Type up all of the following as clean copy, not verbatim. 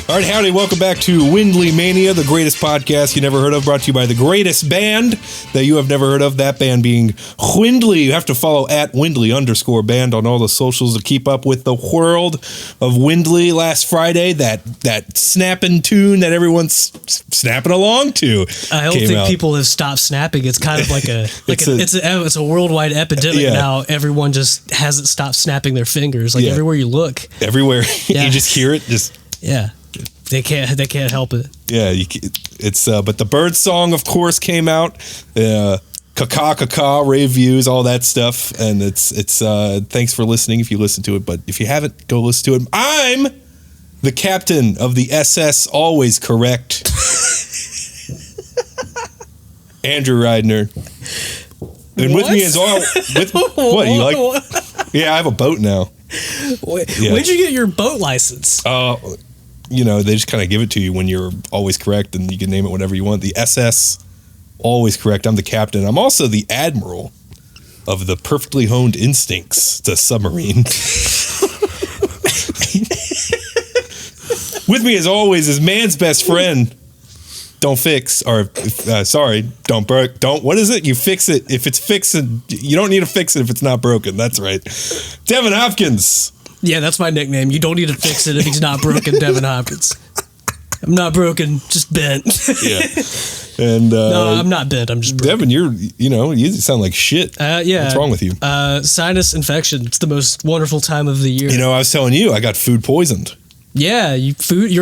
All right, howdy, welcome back to Windley Mania, the greatest podcast you never heard of, brought to you by the greatest band that you have never heard of, that band being Windley. You have to follow at Windley_band on all the socials to keep up with the world of Windley. Last Friday, that snapping tune that everyone's snapping along to. I don't think people have stopped snapping. It's kind of like it's a worldwide epidemic now. Everyone just hasn't stopped snapping their fingers. Like everywhere you look. Everywhere. You just hear it. Yeah. They can't help it. Yeah, but the bird song, of course, came out. Rave views, all that stuff, and it's thanks for listening if you listen to it. But if you haven't, go listen to it. I'm the captain of the SS, always correct. Andrew Ridner, and with me as well. What you like? Yeah, I have a boat now. Where'd you get your boat license? They just kind of give it to you when you're always correct, and you can name it whatever you want. The SS, always correct. I'm the captain. I'm also the admiral of the perfectly honed instincts, the submarine. With me, as always, is man's best friend. Don't fix, or don't break. What is it? You fix it if it's fixing. You don't need to fix it if it's not broken. That's right. Devin Hopkins. Yeah, that's my nickname. You don't need to fix it if he's not broken, Devin Hopkins. I'm not broken, just bent. Yeah. And no, I'm not bent. I'm just broken. Devin, you sound like shit. Yeah. What's wrong with you? Sinus infection. It's the most wonderful time of the year. I was telling you, I got food poisoned. Yeah, it's Speaking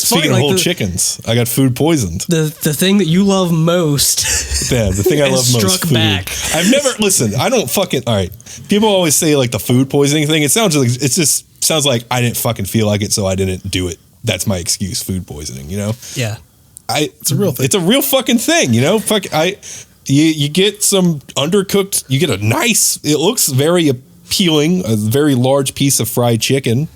funny, of whole chickens, I got food poisoned. The thing that you love most. Yeah, the thing I love most. Struck food. back. I've never listened. I don't fucking. All right, people always say like the food poisoning thing. It just sounds like I didn't fucking feel like it, so I didn't do it. That's my excuse. Food poisoning. Yeah. It's a real thing. It's a real fucking thing. You get some undercooked. You get a nice. It looks very appealing. A very large piece of fried chicken.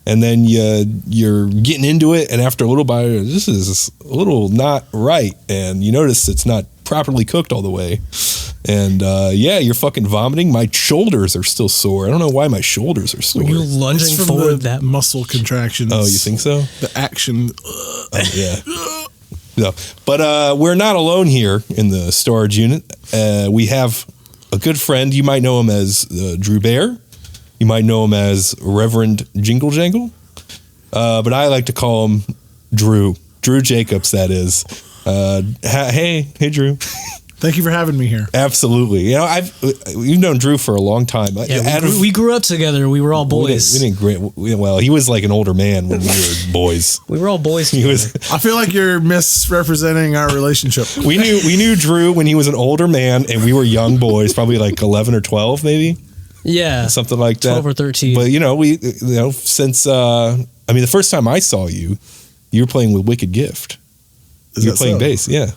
And then you're getting into it, and after a little bite, this is a little not right, and you notice it's not properly cooked all the way, and you're fucking vomiting. My shoulders are still sore. I don't know why my shoulders are sore. Were you lunging forward that muscle contractions? Oh, you think so? The action. Yeah. No, but we're not alone here in the storage unit. We have a good friend. You might know him as Drew Bear. You might know him as Reverend Jingle Jangle, but I like to call him Drew Jacobs, that is. Hey, Drew. Thank you for having me here. Absolutely. You've known Drew for a long time. Yeah, we grew up together. We were all boys. Well, he was like an older man when we were boys. We were all boys. I feel like you're misrepresenting our relationship. We knew Drew when he was an older man, and we were young boys, probably like 11 or 12, maybe. Yeah, something like that. 12 or 13. But since the first time I saw you, you were playing with Wicked Gift. You were playing bass, yeah.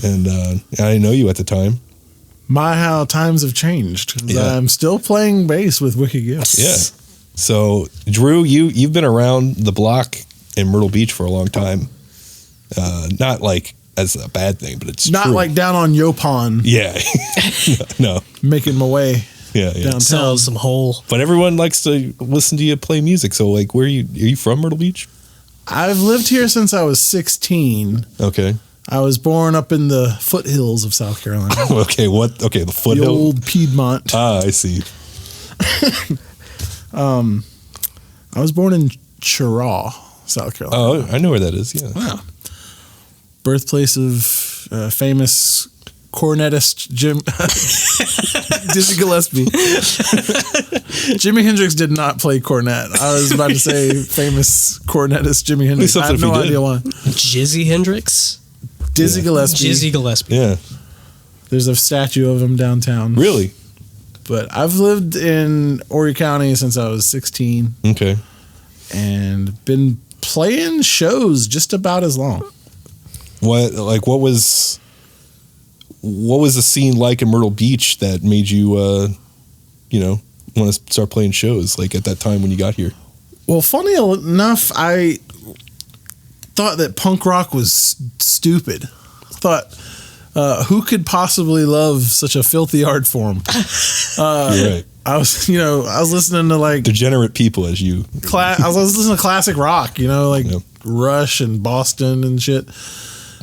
And I didn't know you at the time. How times have changed. Yeah. I'm still playing bass with Wicked Gift. Yeah. So Drew, you've been around the block in Myrtle Beach for a long time. Not like as a bad thing, but it's not true. Like down on Yopon. Yeah. No. Making my way. Yeah. Downtown. Sell some hole. But everyone likes to listen to you play music. So like, are you from Myrtle Beach? I've lived here since I was 16. Okay. I was born up in the foothills of South Carolina. Okay, the foothills? The old Piedmont. I see. I was born in Cheraw, South Carolina. Oh, I know where that is, yeah. Wow. Birthplace of famous cornetist Dizzy Gillespie. Jimi Hendrix did not play cornet. I was about to say famous cornetist Jimi Hendrix. I have no idea why. Jizzy Hendrix? Dizzy Gillespie. Jizzy Gillespie. Yeah. There's a statue of him downtown. Really? But I've lived in Horry County since I was 16. Okay. And been playing shows just about as long. What was the scene like in Myrtle Beach that made you want to start playing shows like at that time when you got here? Well, funny enough, I thought that punk rock was stupid. Thought, who could possibly love such a filthy art form? You're right. I was listening to like degenerate people as you. I was listening to classic rock, Rush and Boston and shit,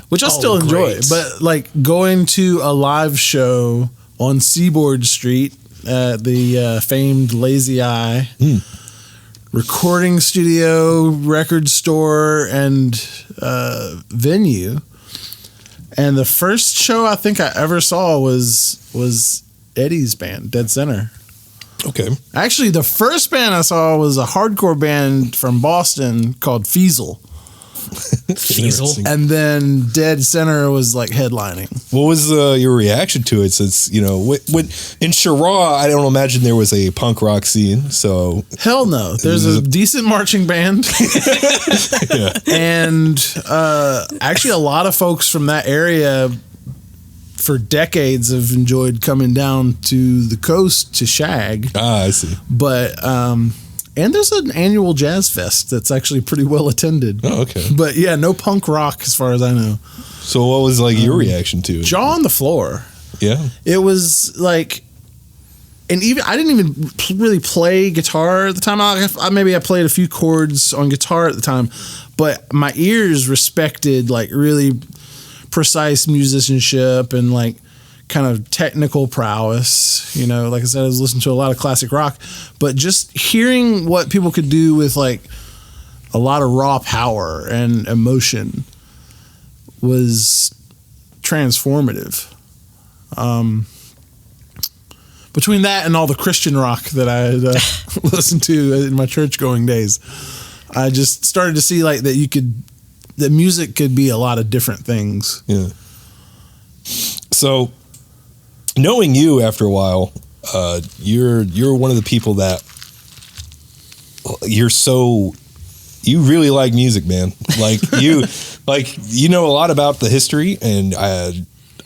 which I still enjoy. Great. But like going to a live show on Seaboard Street at the famed Lazy Eye recording studio, record store, and venue. And the first show I think I ever saw was Eddie's band, Dead Center. Okay. Actually, the first band I saw was a hardcore band from Boston called Feasel. Feasel. And then Dead Center was like headlining. What was your reaction to it? Since, you know, when in Chirac, I don't imagine there was a punk rock scene. So Hell no. There's a decent marching band. yeah. And actually, a lot of folks from that area for decades have enjoyed coming down to the coast to shag. Ah, I see. But and there's an annual jazz fest that's actually pretty well attended. Oh, okay. But yeah, no punk rock as far as I know. So what was like your reaction to it? Jaw on the floor. Yeah. It was like, and even I didn't even really play guitar at the time. Maybe I played a few chords on guitar at the time, but my ears respected like really precise musicianship and like kind of technical prowess. You know, like I said, I was listening to a lot of classic rock, but just hearing what people could do with like a lot of raw power and emotion was transformative. Between that and all the Christian rock that I had listened to in my church going days, I just started to see like that music could be a lot of different things. Yeah. So, knowing you after a while, you're one of the people that you really like music, man. Like you know a lot about the history, and I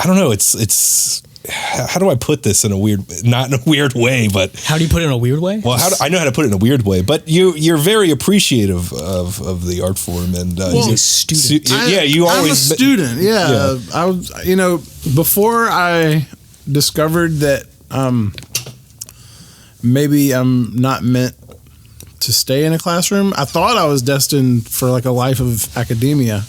don't know. It's how do I put this in a weird, not in a weird way, but How do you put it in a weird way? well, I know how to put it in a weird way, but you're very appreciative of the art form, and He's a student. you I'm always a student. Yeah. I was, before I discovered that maybe I'm not meant to stay in a classroom, I thought I was destined for like a life of academia.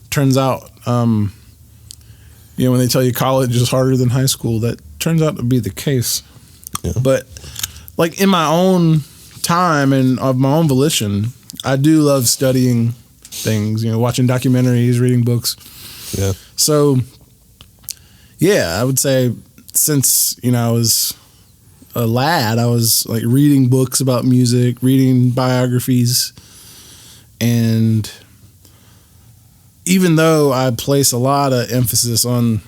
Turns out, when they tell you college is harder than high school, that turns out to be the case. Yeah. But like in my own time and of my own volition, I do love studying things, watching documentaries, reading books. Yeah. So, yeah, I would say since, I was a lad, I was like reading books about music, reading biographies, and even though I place a lot of emphasis on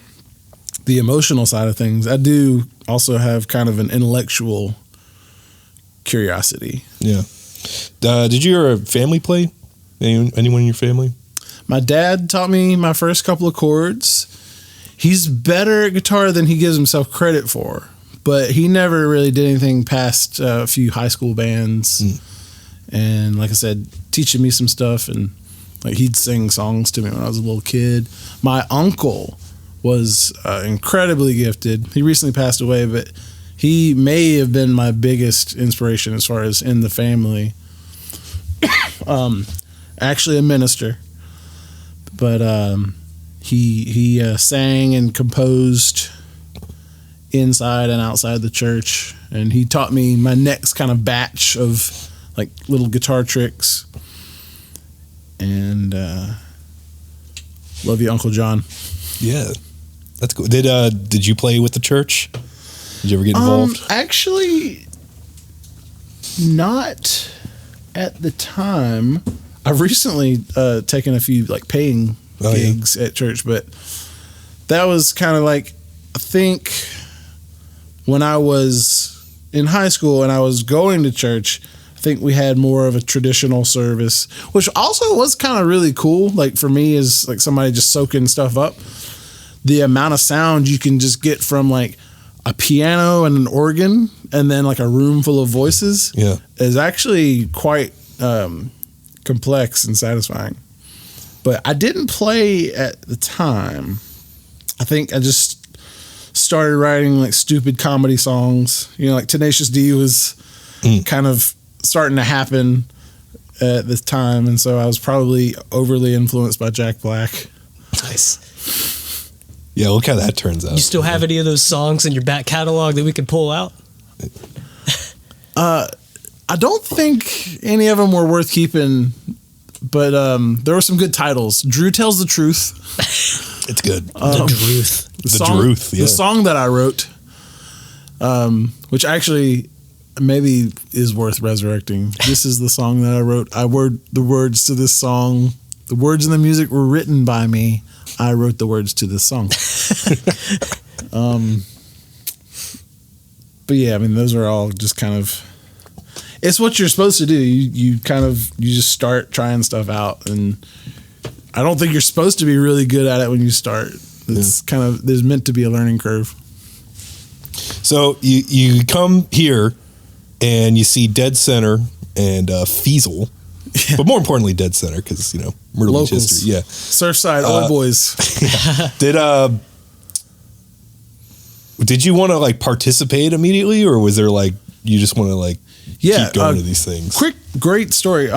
the emotional side of things, I do also have kind of an intellectual curiosity. Yeah. Did your family play? Anyone in your family? My dad taught me my first couple of chords. He's better at guitar than he gives himself credit for, but he never really did anything past a few high school bands. And like I said, teaching me some stuff, and like he'd sing songs to me when I was a little kid. My uncle was incredibly gifted. He recently passed away, but he may have been my biggest inspiration as far as in the family. Actually a minister, but he sang and composed inside and outside the church, and he taught me my next kind of batch of like little guitar tricks. And love you, Uncle John. Yeah, that's cool. Did you play with the church? Did you ever get involved? Actually, not at the time. I've recently taken a few like paying gigs at church, but that was kind of like, I think when I was in high school and I was going to church, I think we had more of a traditional service, which also was kind of really cool. Like for me, is like somebody just soaking stuff up. The amount of sound you can just get from like a piano and an organ, and then like a room full of voices, is actually quite complex and satisfying. But I didn't play at the time. I think I just started writing like stupid comedy songs. Like Tenacious D was kind of starting to happen at the time, and so I was probably overly influenced by Jack Black. Nice. Yeah, look how that turns out. You still have any of those songs in your back catalog that we can pull out? I don't think any of them were worth keeping, but there were some good titles. Drew Tells the Truth. It's good. The Truth. The song that I wrote, which actually maybe is worth resurrecting. This is the song that I wrote. The words to this song. The words and the music were written by me. I wrote the words to this song. But yeah, I mean, those are all just kind of. It's what you're supposed to do. You just start trying stuff out, and I don't think you're supposed to be really good at it when you start. It's there's meant to be a learning curve. So you come here and you see Dead Center and Feasel, but more importantly Dead Center because Myrtle Beach history. Yeah, Surfside, all boys. Did you want to like participate immediately, or was there like you just want to like keep going to these things? Great story.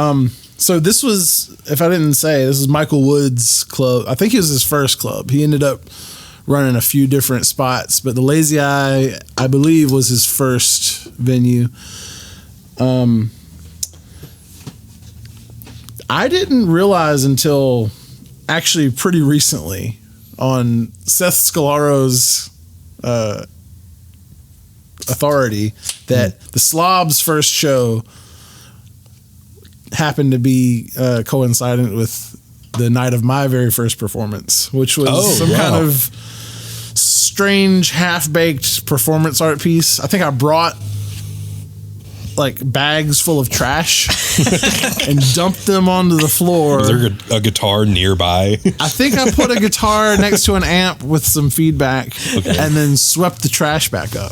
So this was, if I didn't say, this is Michael Wood's club. I think it was his first club. He ended up running a few different spots, but the Lazy Eye, I believe, was his first venue. I didn't realize until actually pretty recently on Seth Scalaro's authority that the Slobs' first show happened to be coincident with the night of my very first performance, which was kind of strange half-baked performance art piece. I think I brought like bags full of trash and dumped them onto the floor. Was there a guitar nearby? I think I put a guitar next to an amp with some feedback and then swept the trash back up.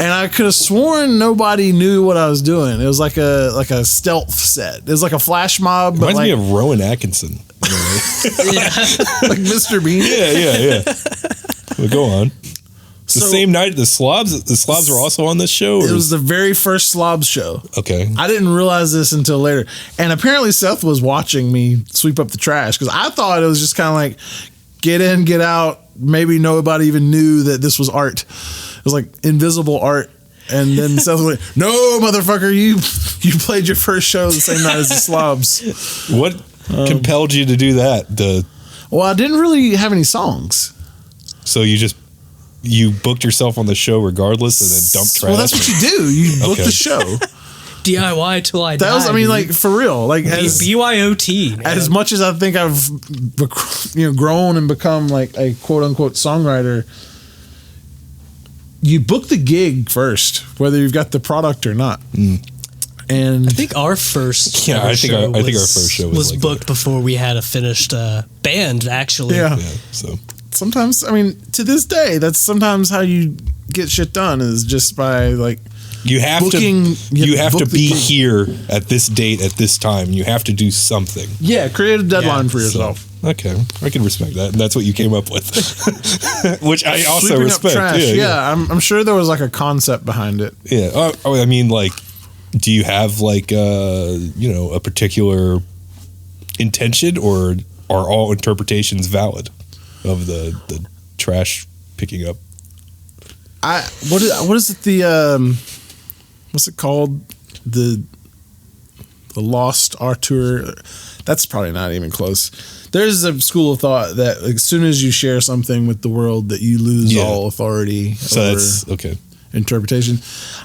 And I could have sworn nobody knew what I was doing. It was like a stealth set. It was like a flash mob. Reminds me of Rowan Atkinson. Like Mr. Bean. Yeah. Well, go on. The same night the Slobs were also on this show? It was the very first Slobs show. Okay. I didn't realize this until later. And apparently Seth was watching me sweep up the trash because I thought it was just kind of like get in, get out. Maybe nobody even knew that this was art. It was like invisible art. And then Seth was like, no, motherfucker, you played your first show the same night as the Slobs. What compelled you to do that? Well, I didn't really have any songs. So you booked yourself on the show regardless and then dumped trash? Well, that's what you do. You book the show. DIY till I die. That was, I mean, like, for real. Like, BYOT. Man. As much as I think I've grown and become like a quote-unquote songwriter, you book the gig first, whether you've got the product or not. And I think our first I think our first show was like booked before we had a finished band, actually. Yeah. So sometimes, I mean, to this day, that's sometimes how you get shit done is just by like you have booking, to be here at this date at this time. You have to do something. Yeah, create a deadline for yourself. So, okay, I can respect that, and that's what you came up with, which I also Sweeping respect. Up trash. Yeah. I'm sure there was like a concept behind it. Yeah, I mean, like, do you have like a particular intention, or are all interpretations valid of the trash picking up? What is it? What's it called? The Lost Artur. That's probably not even close. There's a school of thought that as soon as you share something with the world, that you lose all authority over that's okay. Interpretation.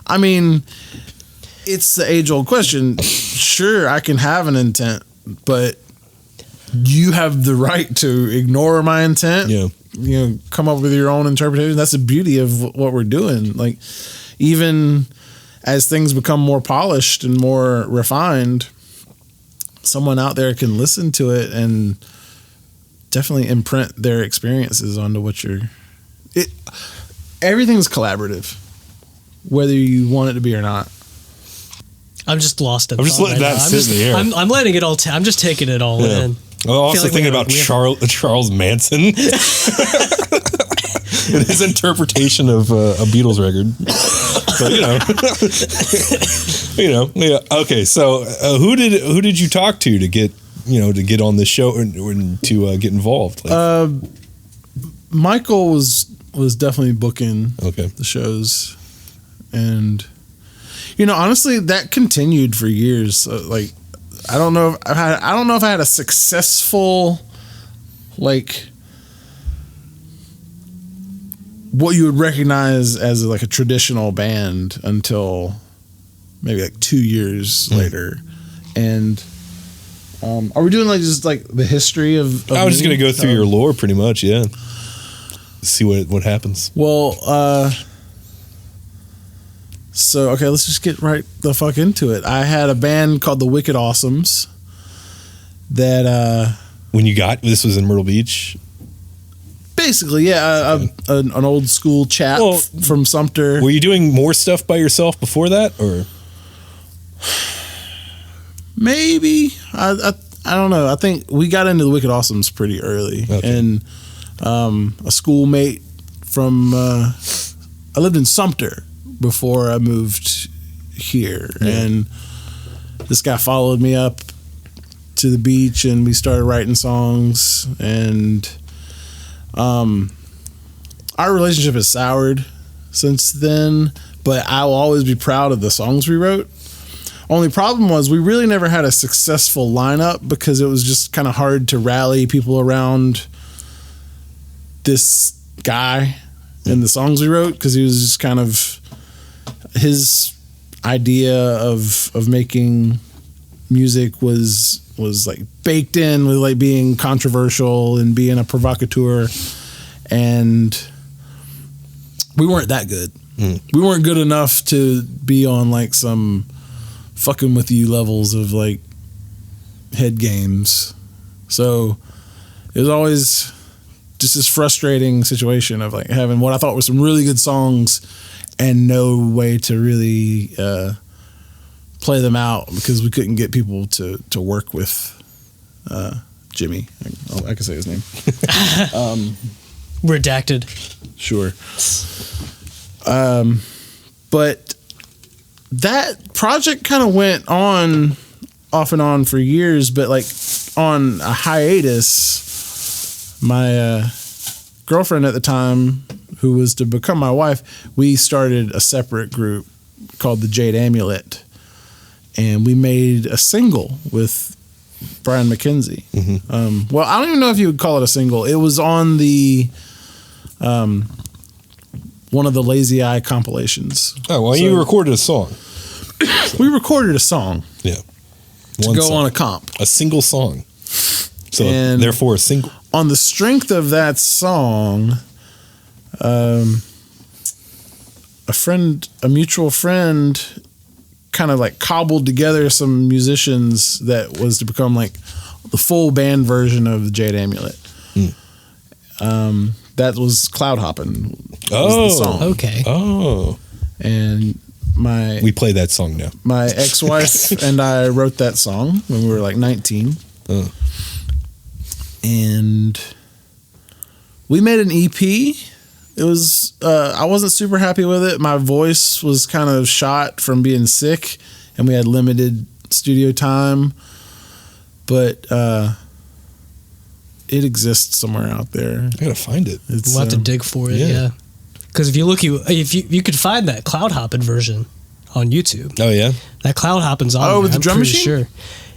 I mean, it's the age-old question. Sure, I can have an intent, but you have the right to ignore my intent. Yeah. Come up with your own interpretation. That's the beauty of what we're doing. Like, even as things become more polished and more refined, someone out there can listen to it and definitely imprint their experiences onto what everything's collaborative, whether you want it to be or not. I'm just lost in I'm just letting that sit in the air. I'm letting it all. I'm just taking it all in. I'm also thinking about Charles Manson. in his interpretation of a Beatles record. But yeah. Okay, so who did you talk to get on this show and to get involved? Like, Michael was definitely booking the shows, and honestly, that continued for years. Like, I don't know if I had a successful, like, what you would recognize as like a traditional band until maybe like 2 years later. And are we doing like just like the history of I was just gonna go through your lore pretty much, yeah. See what happens. Well, so okay, let's just get right the fuck into it. I had a band called the Wicked Awesomes that when you got this was in Myrtle Beach. Basically, yeah, an old school chap from Sumter. Were you doing more stuff by yourself before that, or maybe I don't know. I think we got into the Wicked Awesomes pretty early, and a schoolmate from I lived in Sumter before I moved here, and this guy followed me up to the beach, and we started writing songs, and our relationship has soured since then, but I will always be proud of the songs we wrote. Only problem was we really never had a successful lineup because it was just kind of hard to rally people around this guy and the songs we wrote, because he was just kind of, his idea of making music was like baked in with like being controversial and being a provocateur, and we weren't that good. We weren't good enough to be on like some fucking with you levels of like head games. So it was always just this frustrating situation of like having what I thought were some really good songs and no way to really play them out because we couldn't get people to work with Jimmy. I can say his name. Redacted. Sure. But that project kind of went on off and on for years, but like on a hiatus, my girlfriend at the time, who was to become my wife, we started a separate group called the Jade Amulet, and we made a single with Brian McKenzie. Well, I don't even know if you would call it a single. It was on the one of the Lazy Eye compilations. Oh, well, so you recorded a song. We recorded a song. Yeah. To go on a comp. A single song. So and therefore a single. On the strength of that song, a mutual friend kind of like cobbled together some musicians that was to become like the full band version of the Jade Amulet. That was Cloud Hoppin'. Oh, the song. Okay. Oh. And we play that song now. My ex-wife and I wrote that song when we were like 19. Oh. And we made an EP. It was I wasn't super happy with it. My voice was kind of shot from being sick, and we had limited studio time. But it exists somewhere out there. I gotta find it. We'll have to dig for it. Yeah. Because if you could find that Cloud Hoppin' version on YouTube. Oh yeah, that Cloud Hoppin's on. Oh, with the drum machine. Sure.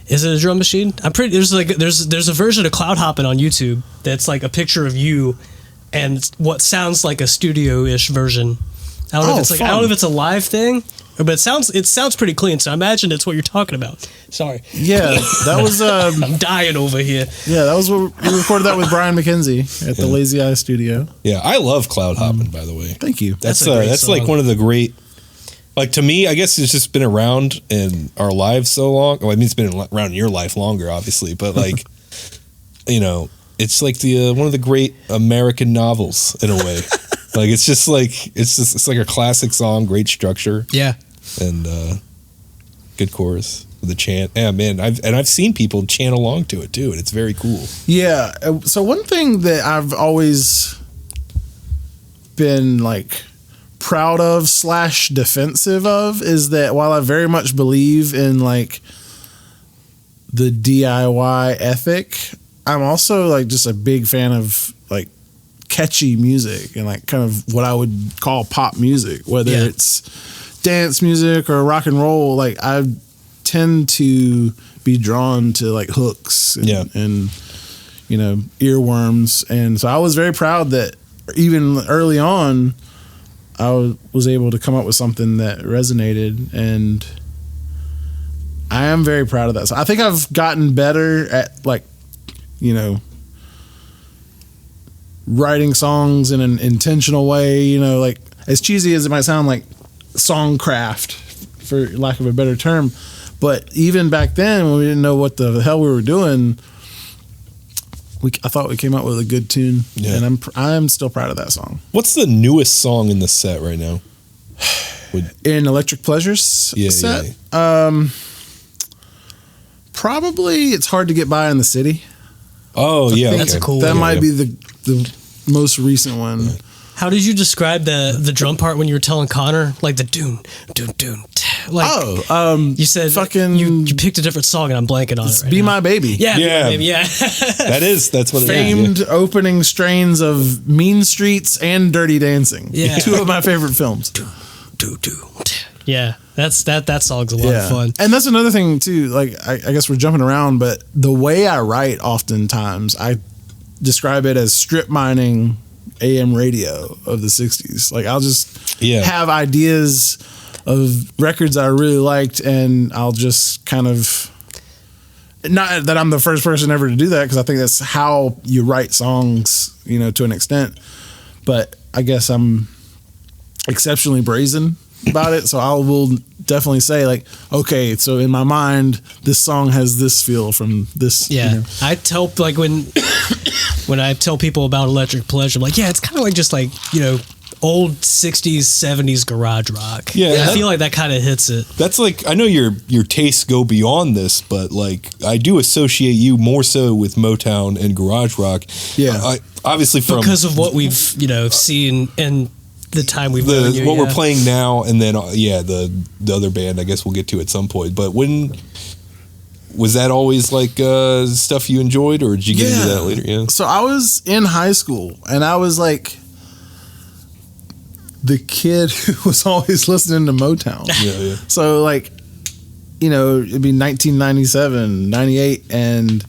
Is it a drum machine? I'm pretty. There's a version of Cloud Hoppin' on YouTube that's like a picture of you, and what sounds like a studio-ish version. I don't know if it's a live thing, but it sounds pretty clean. So I imagine it's what you're talking about. Sorry. Yeah, that was. I'm dying over here. Yeah, that was what we recorded that with Brian McKenzie at the Lazy Eye Studio. Yeah, I love Cloud Hoppin', by the way. Thank you. That's like one of the great. Like, to me, I guess it's just been around in our lives so long. Well, I mean, it's been around in your life longer, obviously, but like, it's like the one of the great American novels in a way. Like, it's like a classic song, great structure. Yeah. And good chorus, the chant. Yeah, man, I've seen people chant along to it too, and it's very cool. Yeah. So one thing that I've always been like proud of / defensive of is that while I very much believe in like the DIY ethic, I'm also like just a big fan of like catchy music and like kind of what I would call pop music, whether it's dance music or rock and roll. Like I tend to be drawn to like hooks and you know, earworms. And so I was very proud that even early on I was able to come up with something that resonated, and I am very proud of that. So I think I've gotten better at like, you know, writing songs in an intentional way, you know, like as cheesy as it might sound, like songcraft for lack of a better term. But even back then when we didn't know what the hell we were doing, I thought we came up with a good tune, and I'm still proud of that song. What's the newest song in the set right now? In Electric Pleasures set? Probably It's Hard to Get By in the City. Oh, yeah. That's a cool That one. might be the most recent one. How did you describe the drum part when you were telling Connor? Like the doon, doon, doon. Like, you said fucking you picked a different song and I'm blanking on it right Be now. My Baby. Yeah, Be Yeah. My Baby, yeah. That's what it is. Famed opening strains of Mean Streets and Dirty Dancing. Yeah. Two of my favorite films. Yeah, that song's a lot of fun. And that's another thing too. Like I guess we're jumping around, but the way I write, oftentimes I describe it as strip mining AM radio of the 60s. Like I'll just have ideas of records I really liked, and I'll just kind of, not that I'm the first person ever to do that, because I think that's how you write songs, you know, to an extent, but I guess I'm exceptionally brazen about it. So I will definitely say like, okay, so in my mind, this song has this feel from this. Yeah. You know. I tell, like when I tell people about Electric Pleasure, I'm like, yeah, it's kind of like just like, you know, old 60s, 70s garage rock. Yeah. I feel like that kind of hits it. That's like, I know your tastes go beyond this, but like I do associate you more so with Motown and garage rock. Yeah. Obviously because of what we've, you know, seen and the time we've known you, what we're playing now, and then the other band I guess we'll get to at some point. But when was that always like stuff you enjoyed, or did you get into that later? Yeah. So I was in high school, and I was like the kid who was always listening to Motown. Yeah. So like, you know, it'd be 1997, 98, and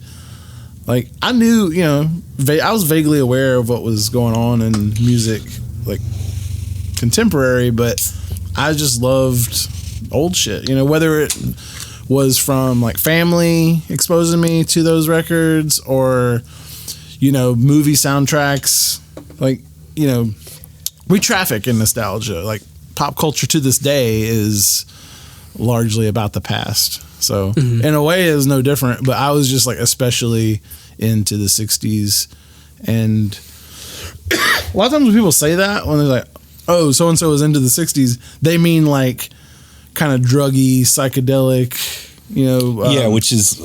like I knew, you know, I was vaguely aware of what was going on in music, like contemporary, but I just loved old shit, you know, whether it was from like family exposing me to those records, or, you know, movie soundtracks. Like, you know, we traffic in nostalgia. Like pop culture to this day is largely about the past. So in a way it was no different, but I was just like especially into the 60s. And a lot of times when people say that, when they're like, oh, so-and-so was into the 60s, they mean like kind of druggy, psychedelic, you know. Which is,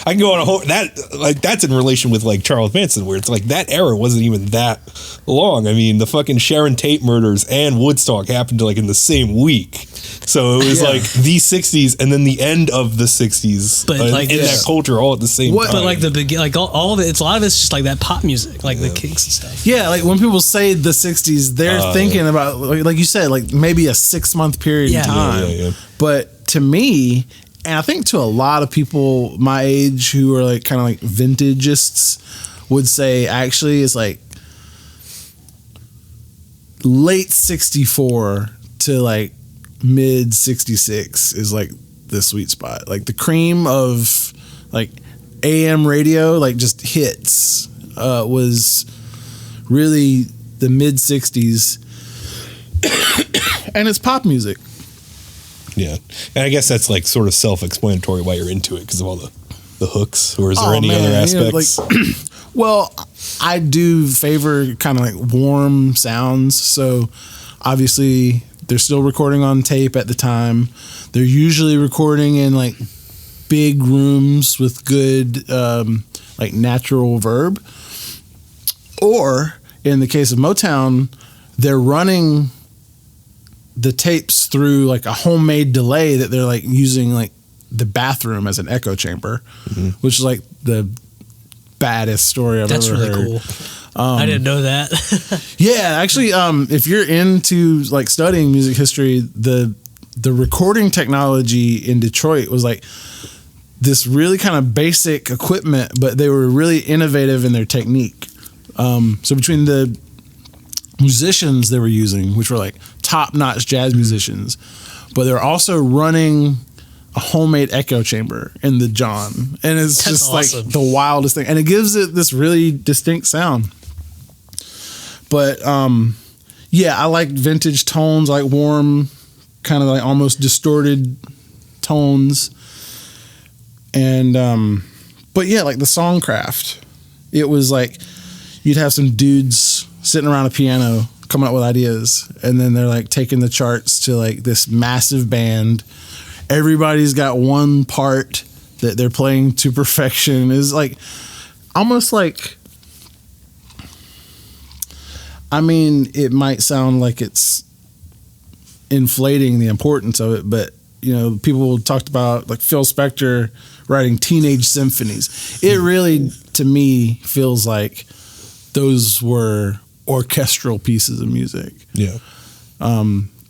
I can go on a whole, that's in relation with like Charles Manson, where it's like that era wasn't even that long. I mean, the fucking Sharon Tate murders and Woodstock happened like in the same week. So it was like the 60s and then the end of the 60s, but like in that culture all at the same time. But like the begin, like all of it, a lot of it's just like that pop music, like the Kinks and stuff. Yeah, like when people say the 60s, they're thinking about, like you said, like maybe a 6-month period in time. Yeah. But to me, and I think to a lot of people my age who are like kind of like vintagists, would say actually it's like late 64 to like mid 66 is like the sweet spot. Like the cream of like AM radio, like just hits, was really the mid 60s. And it's pop music. Yeah. And I guess that's like sort of self-explanatory why you're into it, because of all the hooks, or is there any other aspects? You know, like, well, I do favor kind of like warm sounds. So obviously they're still recording on tape at the time. They're usually recording in like big rooms with good like natural verb. Or in the case of Motown, they're running the tapes through like a homemade delay that they're like using like the bathroom as an echo chamber, which is like the baddest story I've ever heard. That's really cool. I didn't know that. Yeah, actually, if you're into like studying music history, the recording technology in Detroit was like this really kind of basic equipment, but they were really innovative in their technique. So between the musicians they were using, which were like top-notch jazz musicians, but they're also running a homemade echo chamber in the John, and it's That's just awesome. like the wildest thing, and it gives it this really distinct sound. But yeah, I like vintage tones, I like warm, kind of like almost distorted tones, and but yeah, like the songcraft, it was like you'd have some dudes sitting around a piano coming up with ideas, and then they're like taking the charts to like this massive band. Everybody's got one part that they're playing to perfection. Is like almost like, I mean, it might sound like it's inflating the importance of it, but you know, people talked about like Phil Spector writing teenage symphonies. It really, to me, feels like those were orchestral pieces of music. Yeah.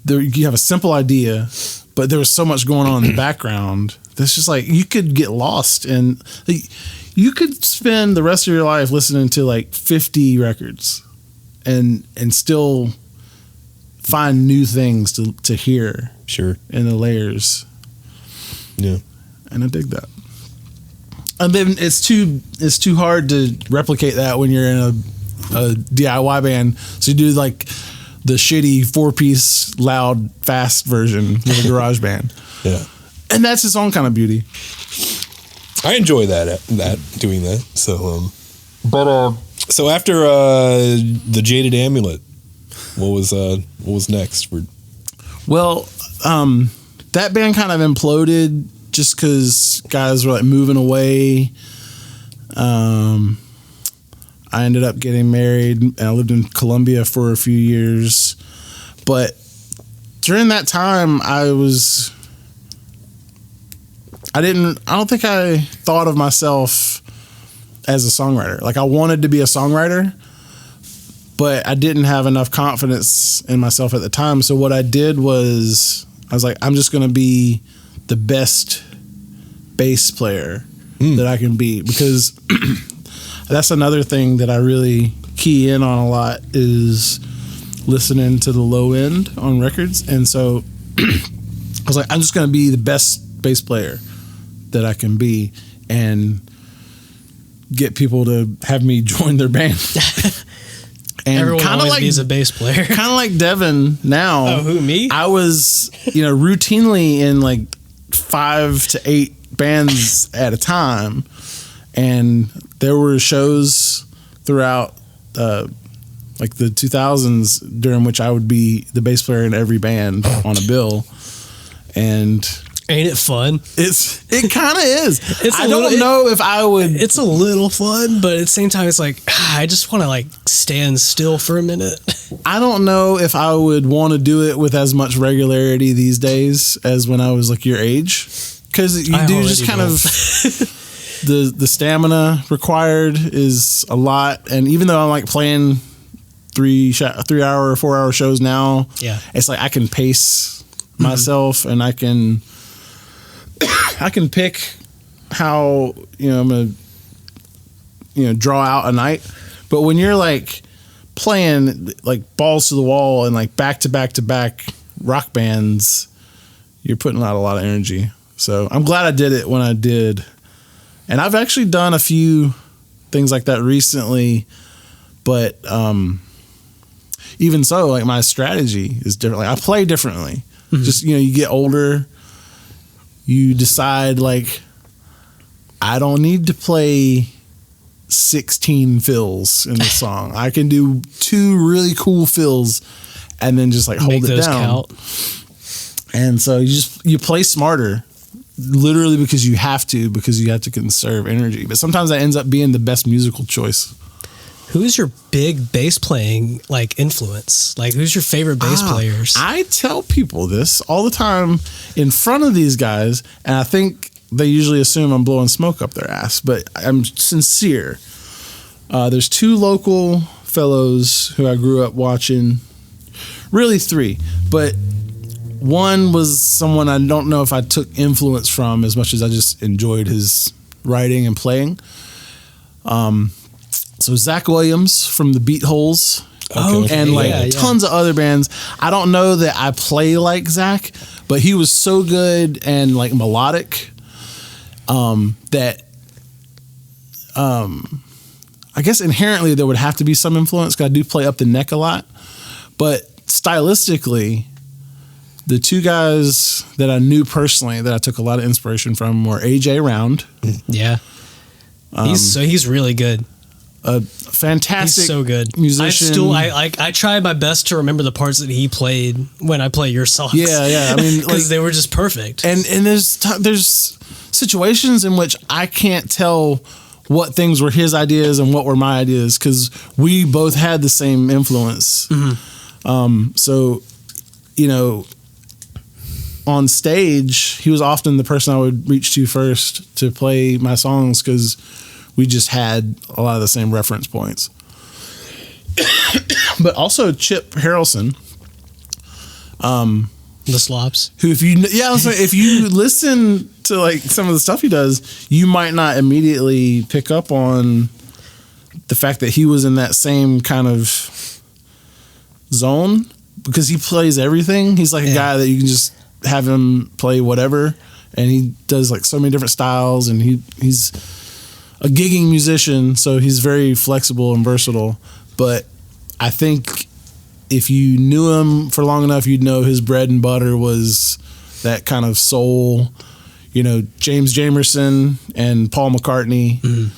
There, you have a simple idea, but there was so much going on in the background that's just like you could get lost, and like, you could spend the rest of your life listening to like 50 records and still find new things to hear. Sure. In the layers. Yeah. And I dig that. And then it's too hard to replicate that when you're in a DIY band. So you do like the shitty 4-piece loud fast version with a garage band. Yeah. And that's its own kind of beauty. I enjoy that doing that. So so after the Jaded Amulet, what was next? Well, that band kind of imploded just because guys were like moving away. I ended up getting married, and I lived in Colombia for a few years. But during that time, I don't think I thought of myself as a songwriter. Like, I wanted to be a songwriter, but I didn't have enough confidence in myself at the time. So what I did was, I was like, I'm just going to be the best bass player that I can be, because that's another thing that I really key in on a lot is listening to the low end on records. And so I was like, I'm just going to be the best bass player that I can be and get people to have me join their band. And everyone kind of always like needs a bass player. Kind of like Devin now. Oh, who, me? I was, routinely in like 5 to 8 bands at a time, and there were shows throughout like the 2000s during which I would be the bass player in every band on a bill. And ain't it fun? It kind of is. I don't know if I would. It's a little fun, but at the same time, it's like I just want to like stand still for a minute. I don't know if I would want to do it with as much regularity these days as when I was like your age, because you do just kind of the stamina required is a lot, and even though I'm like playing 3-hour or 4-hour shows now, yeah, it's like I can pace myself, and I can pick how I'm gonna draw out a night. But when you're like playing like balls to the wall and like back to back rock bands, you're putting out a lot of energy. So I'm glad I did it when I did. And I've actually done a few things like that recently, but even so, like my strategy is different. Like I play differently. Just, you get older, you decide like, I don't need to play 16 fills in the song. I can do 2 really cool fills and then just like hold it down. Count. And so you play smarter, literally because you have to conserve energy. But sometimes that ends up being the best musical choice. Who's your big bass playing like influence? Like, who's your favorite bass players? I tell people this all the time in front of these guys, and I think they usually assume I'm blowing smoke up their ass, but I'm sincere. There's 2 local fellows who I grew up watching, really 3, but one was someone I don't know if I took influence from as much as I just enjoyed his writing and playing. So Zach Williams from the Beat Holes, and tons of other bands. I don't know that I play like Zach, but he was so good and like melodic that I guess inherently there would have to be some influence because I do play up the neck a lot. But stylistically, the 2 guys that I knew personally that I took a lot of inspiration from were AJ Round. Yeah. He's really good. A fantastic, he's so good musician. I try my best to remember the parts that he played when I play your songs. Yeah. I mean, because they were just perfect. And there's situations in which I can't tell what things were his ideas and what were my ideas because we both had the same influence. Mm-hmm. So, you know, on stage, he was often the person I would reach to first to play my songs because we just had a lot of the same reference points. But also Chip Harrelson. The Slops. Who, if you listen to like some of the stuff he does, you might not immediately pick up on the fact that he was in that same kind of zone because he plays everything. He's like a guy that you can just have him play whatever, and he does like so many different styles, and he's a gigging musician, so he's very flexible and versatile. But I think if you knew him for long enough, you'd know his bread and butter was that kind of soul, you know, James Jamerson and Paul McCartney,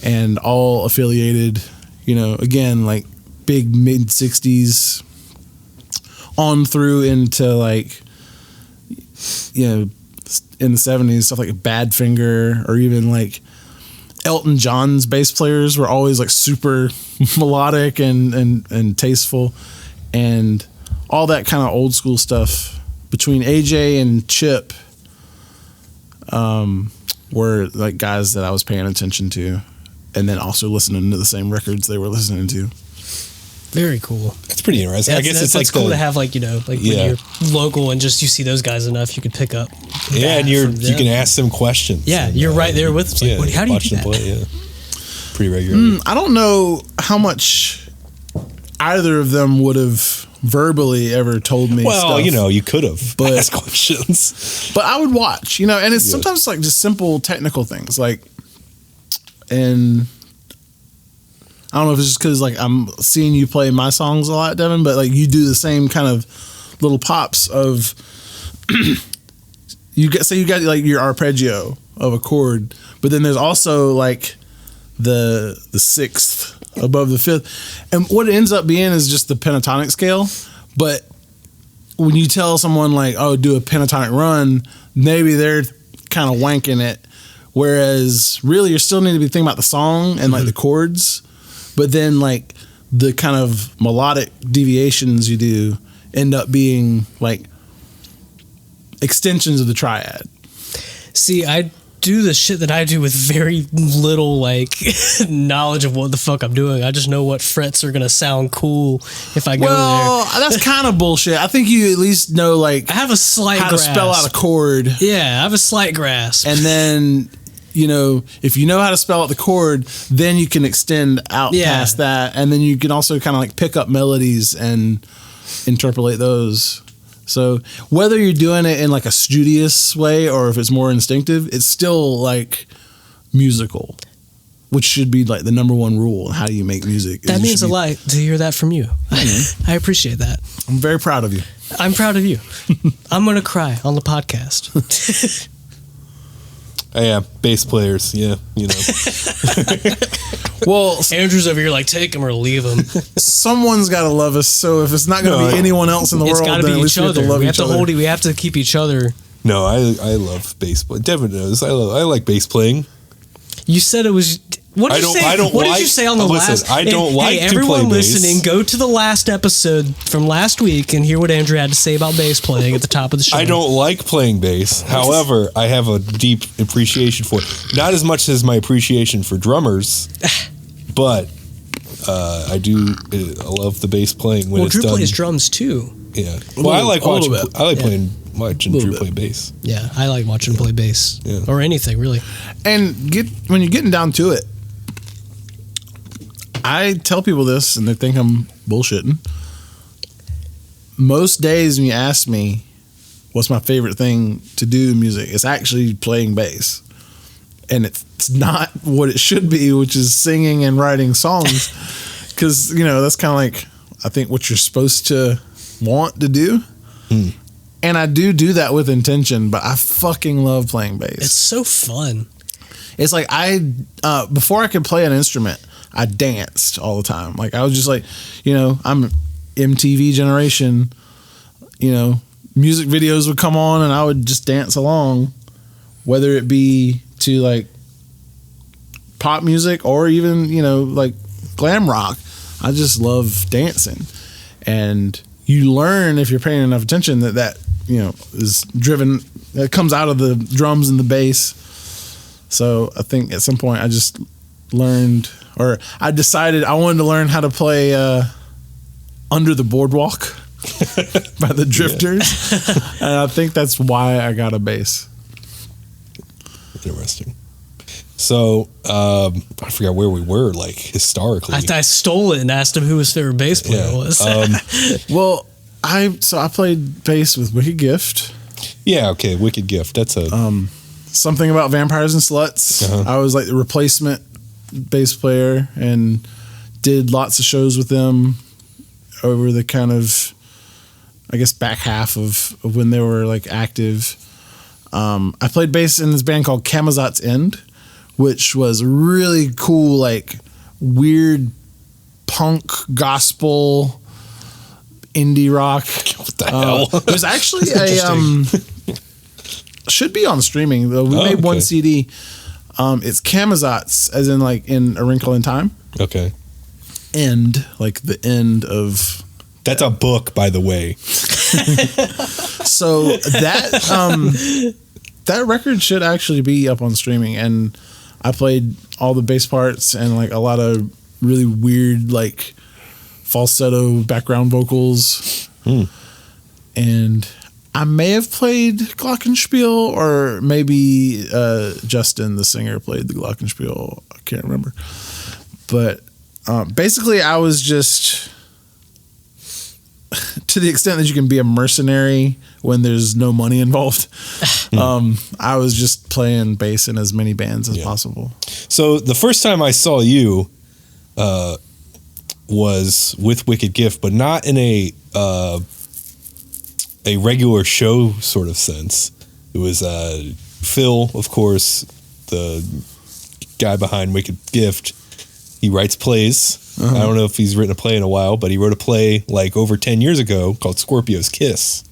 and all affiliated, you know, again, like big mid 60s on through into like, you know, in the 70s, stuff like Badfinger, or even like Elton John's bass players were always like super melodic and tasteful, and all that kind of old school stuff between AJ and Chip were like guys that I was paying attention to, and then also listening to the same records they were listening to. Very cool. That's pretty interesting. I guess it's like cool to have, like, you know, like when you're local and just you see those guys enough, you can pick up. Yeah, and you can ask them questions. Yeah, you're right there with them. Like, how do you do that? Play, pretty regularly. I don't know how much either of them would have verbally ever told me. Well, stuff, you know, you could have asked but questions. But I would watch, you know, and it's sometimes like just simple technical things, like, and I don't know if it's just because like I'm seeing you play my songs a lot, Devin, but like you do the same kind of little pops of you got like your arpeggio of a chord, but then there's also like the sixth above the fifth, and what it ends up being is just the pentatonic scale. But when you tell someone like, oh, do a pentatonic run, maybe they're kind of wanking it, whereas really you still need to be thinking about the song and like the chords. But then, like, the kind of melodic deviations you do end up being, like, extensions of the triad. See, I do the shit that I do with very little, like, knowledge of what the fuck I'm doing. I just know what frets are going to sound cool if I go there. Well, that's kind of bullshit. I think you at least know, like, I have a slight how grasp. to spell out a chord. Yeah, I have a slight grasp. And then, you know, if you know how to spell out the chord, then you can extend out past that, and then you can also kind of like pick up melodies and interpolate those. So whether you're doing it in like a studious way or if it's more instinctive, it's still like musical, which should be like the number one rule. How do you make music? That means a lot to hear that from you. I appreciate that. I'm very proud of you. I'm proud of you. I'm going to cry on the podcast. Yeah, bass players. Yeah, you know. Well, Andrew's over here like, take him or leave him. Someone's got to love us. So if it's not going to be anyone else in the world, then at least we have to love each other. We have to keep each other. No, I love bass play. Devin knows. I like bass playing. You said it was What did you say? What did you say on the last? I don't like to play bass. Everyone listening, go to the last episode from last week and hear what Andrew had to say about bass playing at the top of the show. I don't like playing bass. However, I have a deep appreciation for it. Not as much as my appreciation for drummers, but I do. I love the bass playing when it's Drew done. plays drums too. Yeah. Well, I like watching. I like watching Drew play bass. Yeah, I like watching him play bass. Yeah. Or anything really. And when you're getting down to it, I tell people this and they think I'm bullshitting. Most days when you ask me what's my favorite thing to do in music, it's actually playing bass. And it's not what it should be, which is singing and writing songs. Because, that's kind of like, I think, what you're supposed to want to do. And I do that with intention, but I fucking love playing bass. It's so fun. It's like before I could play an instrument, I danced all the time. Like I was just like, I'm MTV generation, music videos would come on and I would just dance along, whether it be to like pop music or even, like glam rock. I just love dancing. And you learn, if you're paying enough attention, that is driven, that comes out of the drums and the bass. So I think at some point I just learned, or I decided I wanted to learn how to play Under the Boardwalk by the Drifters. And I think that's why I got a bass. Interesting. So I forgot where we were, like historically. I stole it and asked him who his favorite bass player was. Well, I played bass with Wicked Gift. Yeah, okay, Wicked Gift. That's a Something About Vampires and Sluts. Uh-huh. I was like the replacement bass player and did lots of shows with them over the kind of, I guess, back half of when they were like active. I played bass in this band called Camazot's End, which was really cool, like weird punk gospel indie rock. What the hell? There's actually should be on streaming though. We made one CD. It's Camazot's, as in like in A Wrinkle in Time. Okay. End, like the end of. That's a book, by the way. So that record should actually be up on streaming, and I played all the bass parts and like a lot of really weird like falsetto background vocals. And I may have played glockenspiel, or maybe Justin, the singer, played the glockenspiel. I can't remember. But basically, I was just, to the extent that you can be a mercenary when there's no money involved, I was just playing bass in as many bands as possible. So the first time I saw you was with Wicked Gift, but not in a regular show sort of sense. It was Phil, of course, the guy behind Wicked Gift. He writes plays. I don't know if he's written a play in a while, but he wrote a play like over 10 years ago called Scorpio's Kiss.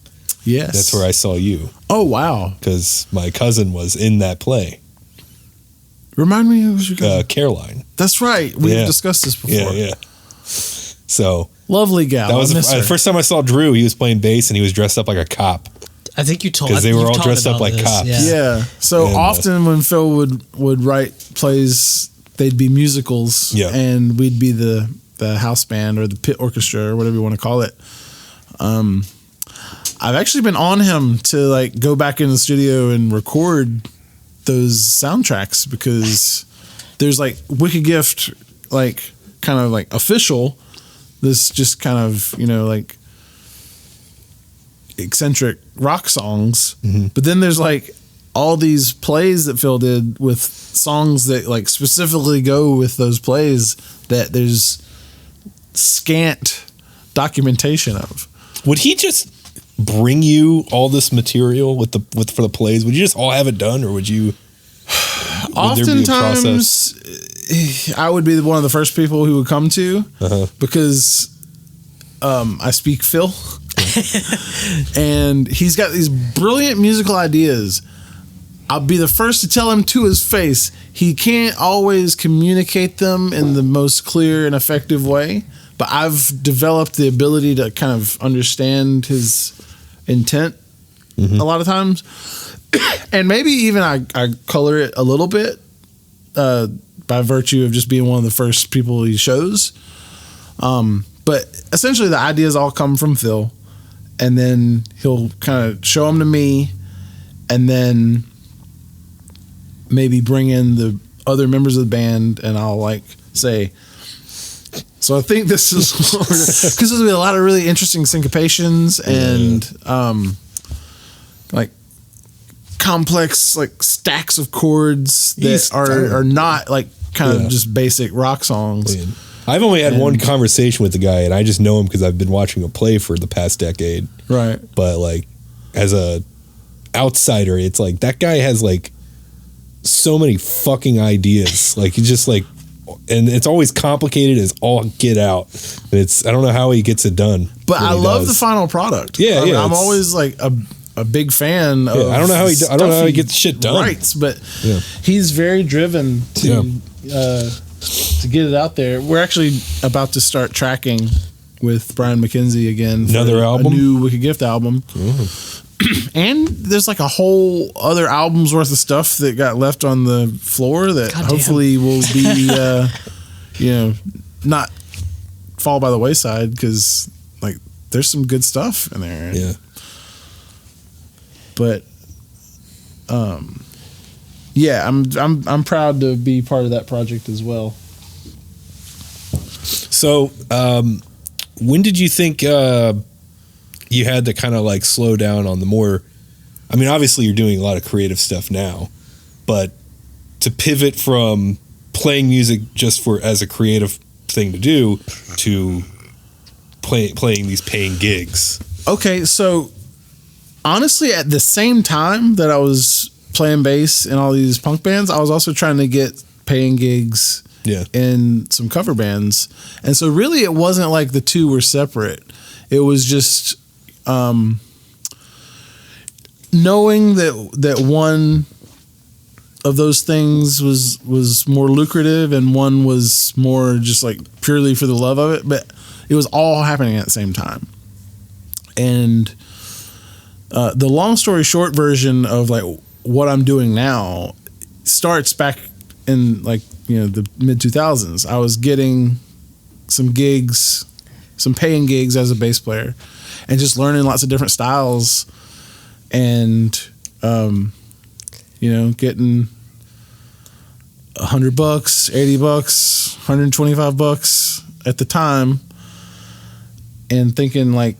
Yes. That's where I saw you. Oh, wow. Because my cousin was in that play. Remind me, who was your cousin? Caroline. That's right. We've discussed this before. Yeah. So lovely gal. That was the first time I saw Drew. He was playing bass and he was dressed up like a cop. I think you told, because they were all dressed up like cops. Yeah. So often when Phil would write plays, they'd be musicals, and we'd be the house band or the pit orchestra or whatever you want to call it. I've actually been on him to like go back in the studio and record those soundtracks, because there's like Wicked Gift, like kind of like official, this just kind of, like eccentric rock songs. But then there's like all these plays that Phil did with songs that like specifically go with those plays that there's scant documentation of. Would he just bring you all this material for the plays? Would you just all have it done, or would you? Oftentimes, I would be one of the first people who would come to, because I speak Phil, and he's got these brilliant musical ideas, I'll be the first to tell him to his face, he can't always communicate them in the most clear and effective way. But I've developed the ability to kind of understand his intent a lot of times. And maybe even I color it a little bit by virtue of just being one of the first people he shows. But essentially the ideas all come from Phil. And then he'll kind of show them to me. And then maybe bring in the other members of the band. And I'll like say... So I think this is because there's gonna be a lot of really interesting syncopations and like complex like stacks of chords that are not like kind of just basic rock songs. I've only had one conversation with the guy, and I just know him because I've been watching him play for the past decade. Right. But like as a outsider, it's like that guy has like so many fucking ideas. Like he's just like. And it's always complicated as all get out. I don't know how he gets it done. But I love the final product. Yeah, I'm always like a big fan of I don't know how he gets shit done. Right, but he's very driven to get it out there. We're actually about to start tracking with Brian McKenzie again. Another album? A new Wicked Gift album. And there's like a whole other album's worth of stuff that got left on the floor that hopefully will be, not fall by the wayside because like there's some good stuff in there. Yeah. But, I'm proud to be part of that project as well. So, when did you think, you had to kind of like slow down on the more, I mean, obviously you're doing a lot of creative stuff now, but to pivot from playing music just as a creative thing to do to playing these paying gigs. Okay. So honestly, at the same time that I was playing bass in all these punk bands, I was also trying to get paying gigs in some cover bands. And so really it wasn't like the two were separate. It was just, knowing that one of those things was more lucrative and one was more just like purely for the love of it, but it was all happening at the same time. And the long story short version of like what I'm doing now starts back in like, the mid 2000s. I was getting some gigs, some paying gigs as a bass player and just learning lots of different styles and, getting $100, $80, $125 at the time and thinking like,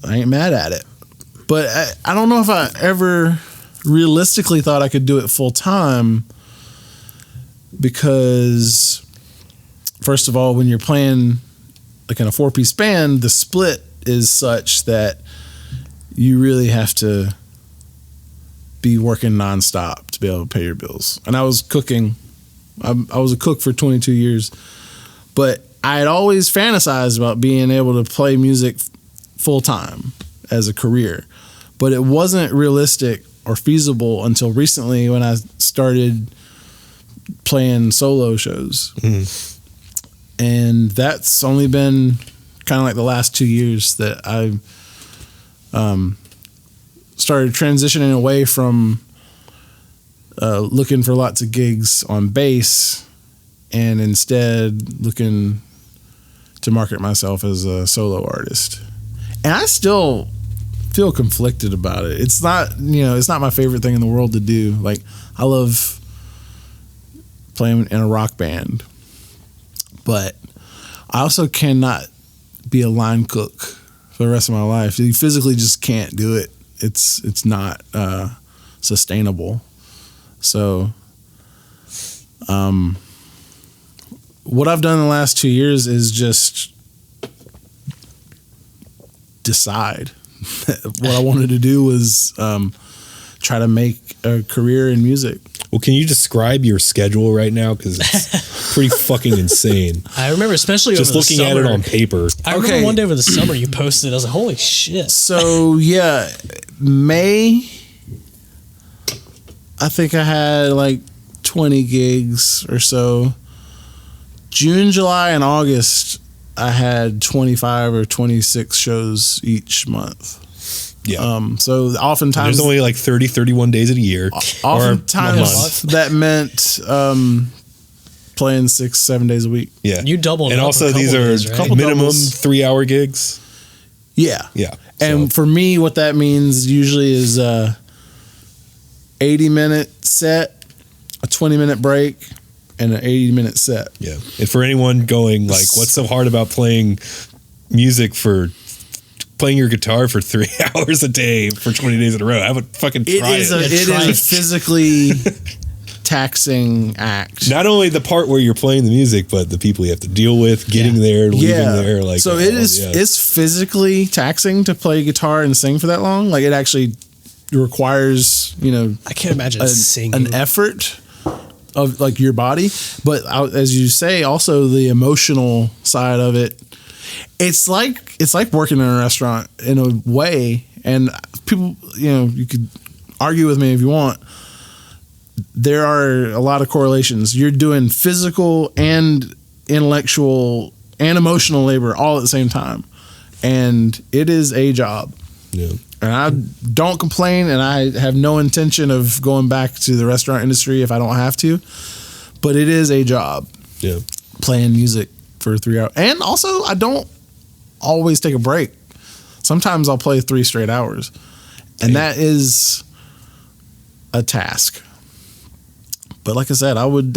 I ain't mad at it. But I don't know if I ever realistically thought I could do it full time because first of all, when you're playing like in a 4-piece band, the split is such that you really have to be working nonstop to be able to pay your bills. And I was cooking. I was a cook for 22 years, but I had always fantasized about being able to play music full time as a career, but it wasn't realistic or feasible until recently when I started playing solo shows. And that's only been kind of like the last 2 years that I started transitioning away from looking for lots of gigs on bass and instead looking to market myself as a solo artist. And I still feel conflicted about it. It's not, it's not my favorite thing in the world to do. Like, I love playing in a rock band, but I also cannot be a line cook for the rest of my life. You physically just can't do it. It's not sustainable. So, what I've done in the last 2 years is just decide. What I wanted to do was try to make a career in music. Well, can you describe your schedule right now? Because it's pretty fucking insane. I remember, especially just over looking the summer, at it on paper. I remember one day over the summer you posted. I was like, "Holy shit!" So yeah, May. I think I had like 20 gigs or so. June, July, and August, I had 25 or 26 shows each month. Yeah. So oftentimes... There's only like 30, 31 days in a year. Oftentimes that meant playing 6-7 days a week. Yeah. You doubled and up also a these are days, right? minimum 3-hour gigs. Yeah. Yeah. And for me, what that means usually is 80-minute set, a 20-minute break, and an 80-minute set. Yeah. And for anyone going like, what's so hard about playing your guitar for 3 hours a day for 20 days in a row? I would fucking try it. It is a physically taxing act. Not only the part where you're playing the music, but the people you have to deal with, getting there, leaving there. Like, so it's physically taxing to play guitar and sing for that long. Like, it actually requires, I can't imagine singing. An effort of like your body. But as you say, also the emotional side of it. It's like working in a restaurant in a way, and people, you could argue with me if you want. There are a lot of correlations. You're doing physical and intellectual and emotional labor all at the same time, and it is a job. Yeah. And I don't complain, and I have no intention of going back to the restaurant industry if I don't have to. But it is a job. Yeah. Playing music for 3 hours. And also, I don't always take a break. Sometimes I'll play 3 straight hours. And that is a task. But like I said, I would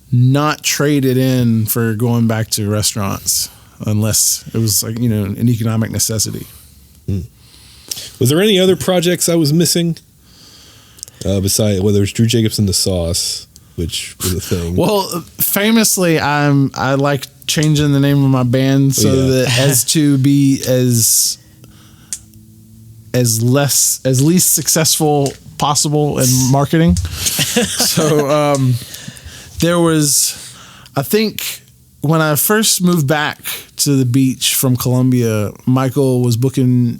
not trade it in for going back to restaurants unless it was like, an economic necessity. Was there any other projects I was missing? Besides, whether it's Drew Jacobs and the Sauce, which was a thing. Well, famously, I like changing the name of my band that as to be as least successful possible in marketing. So there was, I think, when I first moved back to the beach from Columbia, Michael was booking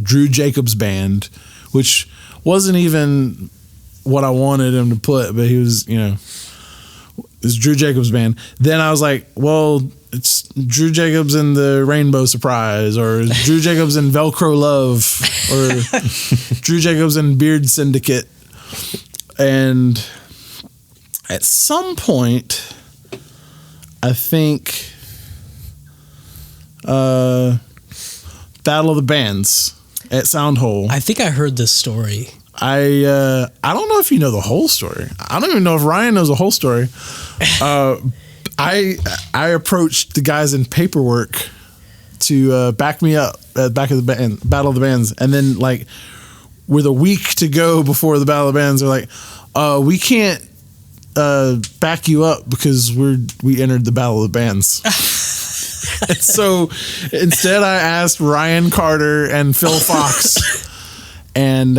Drew Jacobs Band, which wasn't even what I wanted him to put, but he was, it's Drew Jacobs Band. Then I was like, well, it's Drew Jacobs and the Rainbow Surprise, or Drew Jacobs and Velcro Love, or Drew Jacobs and Beard Syndicate. And at some point, I think Battle of the Bands at Soundhole. I think I heard this story. I don't know if you know the whole story. I don't even know if Ryan knows the whole story. I approached the guys in Paperwork to back me up at back of the band, Battle of the Bands, and then like with a week to go before the Battle of the Bands, they're like, we can't back you up because we entered the Battle of the Bands. And so instead, I asked Ryan Carter and Phil Fox and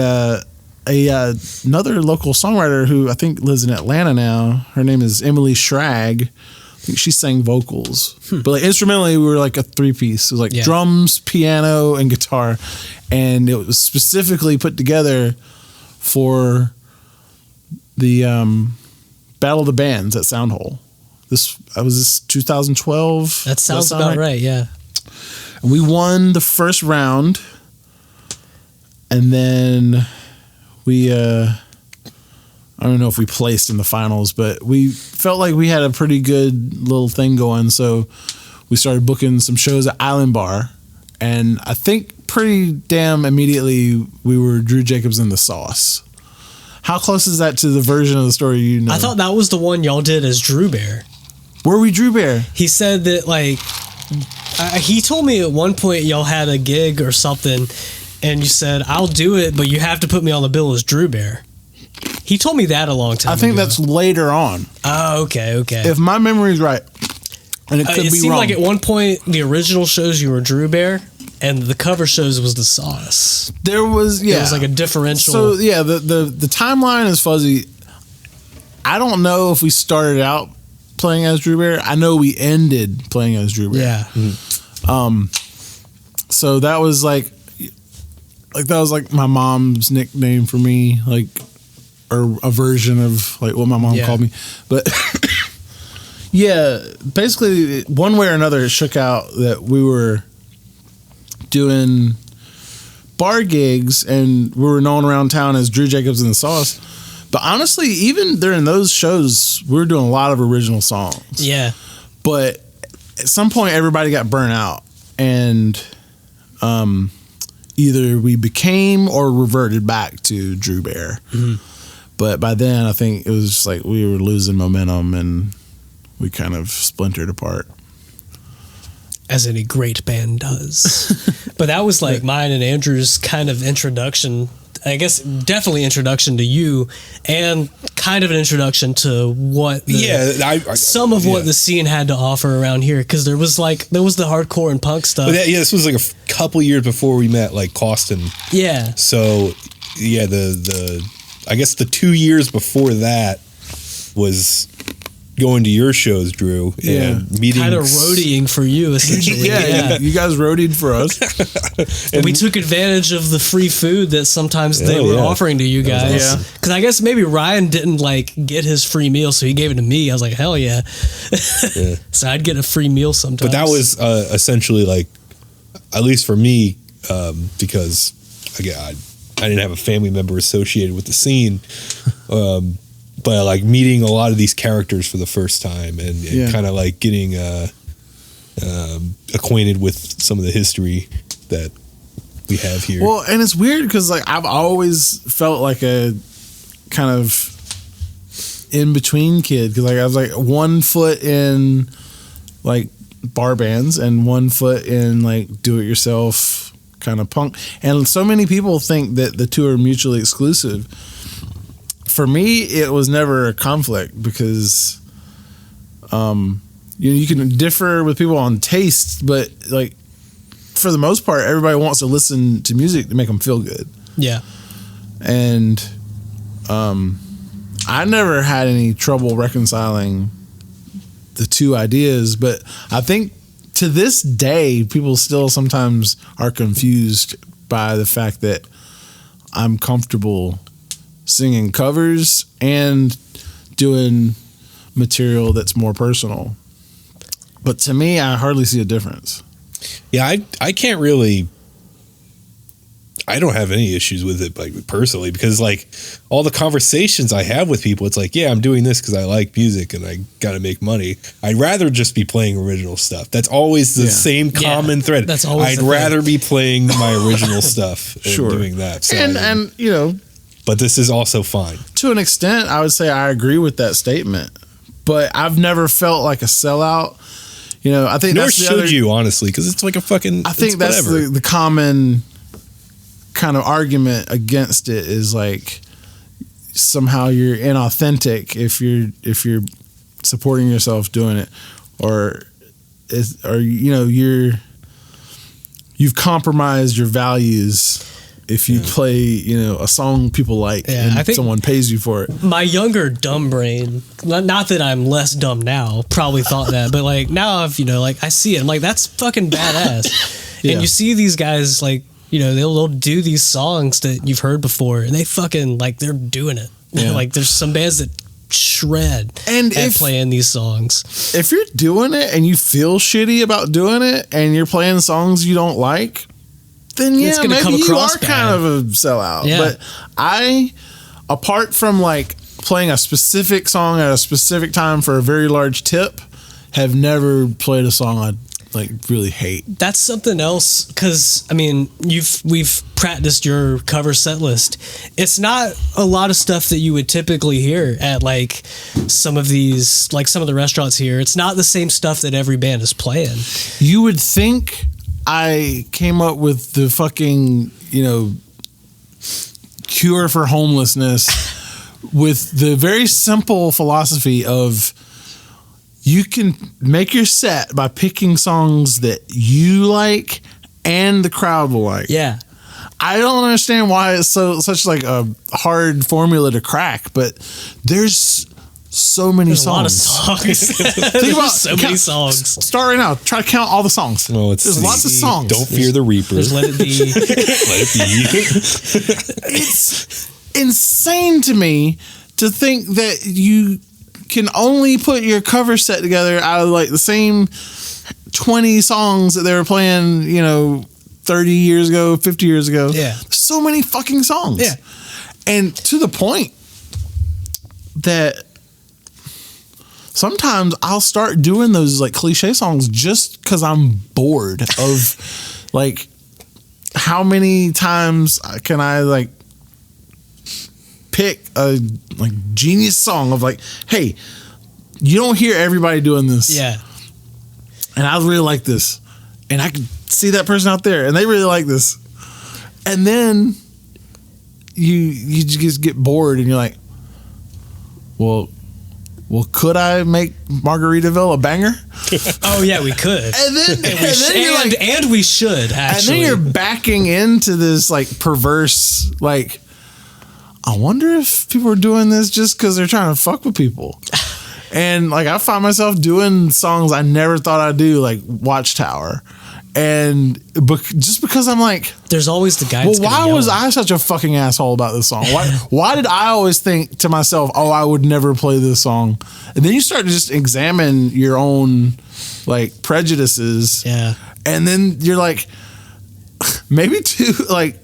another local songwriter who I think lives in Atlanta now. Her name is Emily Schrag. I think she sang vocals, but like instrumentally, we were like a 3-piece. It was like drums, piano, and guitar, and it was specifically put together for the Battle of the Bands at Soundhole. This 2012. That sounds about right. Yeah. And we won the first round, and then we I don't know if we placed in the finals, but we felt like we had a pretty good little thing going. So we started booking some shows at Island Bar, and I think pretty damn immediately we were Drew Jacobs and the Sauce. How close is that to the version of the story you know? I thought that was the one y'all did as Drew Bear. Were we Drew Bear? He said that like he told me at one point y'all had a gig or something, and you said, I'll do it, but you have to put me on the bill as Drew Bear. He told me that a long time ago. I think that's later on. Oh, okay. If my memory's right, and it could be wrong. It seemed like at one point the original shows you were Drew Bear, and the cover shows was the Sauce. There was like a differential. So yeah, the timeline is fuzzy. I don't know if we started out playing as Drew Bear. I know we ended playing as Drew Bear. Yeah. So that was like like that was like my mom's nickname for me, like, or a version of like what my mom called me. But yeah, basically one way or another, it shook out that we were doing bar gigs and we were known around town as Drew Jacobs and the Sauce. But honestly, even during those shows, we were doing a lot of original songs. Yeah. But at some point, everybody got burnt out. And either we became or reverted back to Drew Bear. Mm-hmm. But by then, I think it was just like we were losing momentum and we kind of splintered apart. As any great band does. But that was like mine and Andrew's kind of introduction. I guess definitely introduction to you, and kind of an introduction to what some of what the scene had to offer around here, because there was the hardcore and punk stuff. But this was like a couple years before we met, like Costin. Yeah. So yeah, the I guess the 2 years before that was going to your shows, Drew, and meeting, kind of roadieing for you, essentially. yeah, you guys roadied for us. And we took advantage of the free food that sometimes they were offering to you guys. Because I guess maybe Ryan didn't like get his free meal, so he gave it to me. I was like, hell yeah. So I'd get a free meal sometimes. But that was essentially like, at least for me, because again, I didn't have a family member associated with the scene. But like meeting a lot of these characters for the first time and kind of like getting acquainted with some of the history that we have here. Well, and it's weird because like I've always felt like a kind of in between kid, because like I was like 1 foot in like bar bands and 1 foot in like do it yourself kind of punk, and so many people think that the two are mutually exclusive. For me, it was never a conflict because you can differ with people on taste, but like for the most part, everybody wants to listen to music to make them feel good. Yeah. And I never had any trouble reconciling the two ideas, but I think to this day, people still sometimes are confused by the fact that I'm comfortable singing covers and doing material that's more personal. But to me, I hardly see a difference. Yeah, I can't really, I don't have any issues with it like personally, because like all the conversations I have with people, it's like, yeah, I'm doing this because I like music and I got to make money. I'd rather just be playing original stuff. That's always the same common thread. That's always I'd rather be playing my original stuff and doing that. So and you know, but this is also fine. To an extent, I would say I agree with that statement, but I've never felt like a sellout. You know, I think nor should you, honestly, because it's like a fucking. I think that's the common kind of argument against it is like somehow you're inauthentic if you're supporting yourself doing it, or you know you've compromised your values if you play, you know, a song people like and I think someone pays you for it. My younger dumb brain, not that I'm less dumb now, probably thought that, but like now I've, you know, like I see it, I'm like, that's fucking badass. And you see these guys like, you know, they'll do these songs that you've heard before and they fucking like, they're doing it. Yeah. Like there's some bands that shred and playing these songs. If you're doing it and you feel shitty about doing it and you're playing songs you don't like, then maybe you are kind of a sellout. Yeah. But apart from like playing a specific song at a specific time for a very large tip, have never played a song I like really hate. That's something else, because I mean we've practiced your cover set list. It's not a lot of stuff that you would typically hear at like some of these, like some of the restaurants here. It's not the same stuff that every band is playing. You would think I came up with the fucking, you know, cure for homelessness with the very simple philosophy of you can make your set by picking songs that you like and the crowd will like. Yeah. I don't understand why it's such like a hard formula to crack, but there's so many There's songs. a lot of songs. Think about so many songs. Start right now. Try to count all the songs. Oh, There's lots of songs. Don't fear the Reaper. There's Let It Be. Let it be. It's insane to me to think that you can only put your cover set together out of like the same 20 songs that they were playing, 30 years ago, 50 years ago. Yeah. So many fucking songs. Yeah. And to the point that sometimes I'll start doing those like cliche songs just because I'm bored of like how many times can I like pick a like genius song of like, hey, you don't hear everybody doing this. Yeah. And I really like this. And I can see that person out there and they really like this. And then you just get bored and you're like, well, could I make Margaritaville a banger? Oh yeah, we could. And then we should actually. And then you're backing into this like perverse like, I wonder if people are doing this just because they're trying to fuck with people. And like I find myself doing songs I never thought I'd do, like Watchtower. And just because I'm like, there's always the guy. Well, why was I such a fucking asshole about this song? Why did I always think to myself, oh, I would never play this song? And then you start to just examine your own like prejudices. Yeah. And then you're like, maybe too like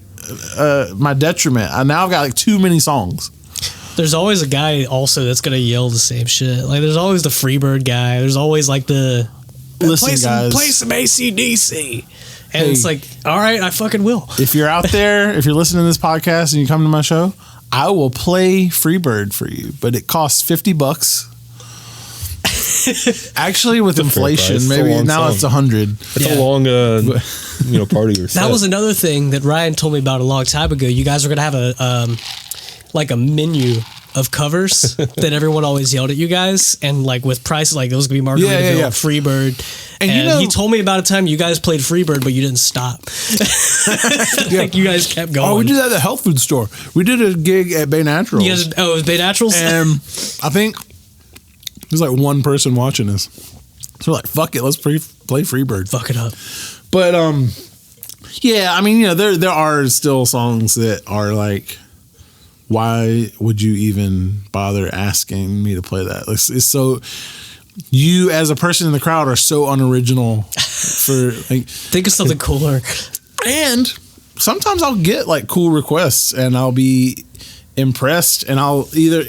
my detriment. Now I've got like too many songs. There's always a guy also that's gonna yell the same shit. Like there's always the Freebird guy. There's always like the guys, play some AC/DC. And it's like, all right, I fucking will. If you're out there, if you're listening to this podcast and you come to my show, I will play Freebird for you, but it costs $50. Actually, with inflation, maybe now it's $100. It's a long, party or set. That was another thing that Ryan told me about a long time ago. You guys were gonna have a menu of covers that everyone always yelled at you guys, and like with prices, like it was gonna be Margaritaville, Freebird, and he told me about a time you guys played Freebird, but you didn't stop. Like you guys kept going. Oh, we did that at the health food store. We did a gig at Bay Naturals. It was Bay Naturals, and I think there's like one person watching this, so we're like, fuck it, let's play Freebird. Fuck it up. But yeah, I mean, there are still songs that are like, why would you even bother asking me to play that? It's so, you as a person in the crowd are so unoriginal for like, think of something cooler. And sometimes I'll get like cool requests and I'll be impressed and I'll either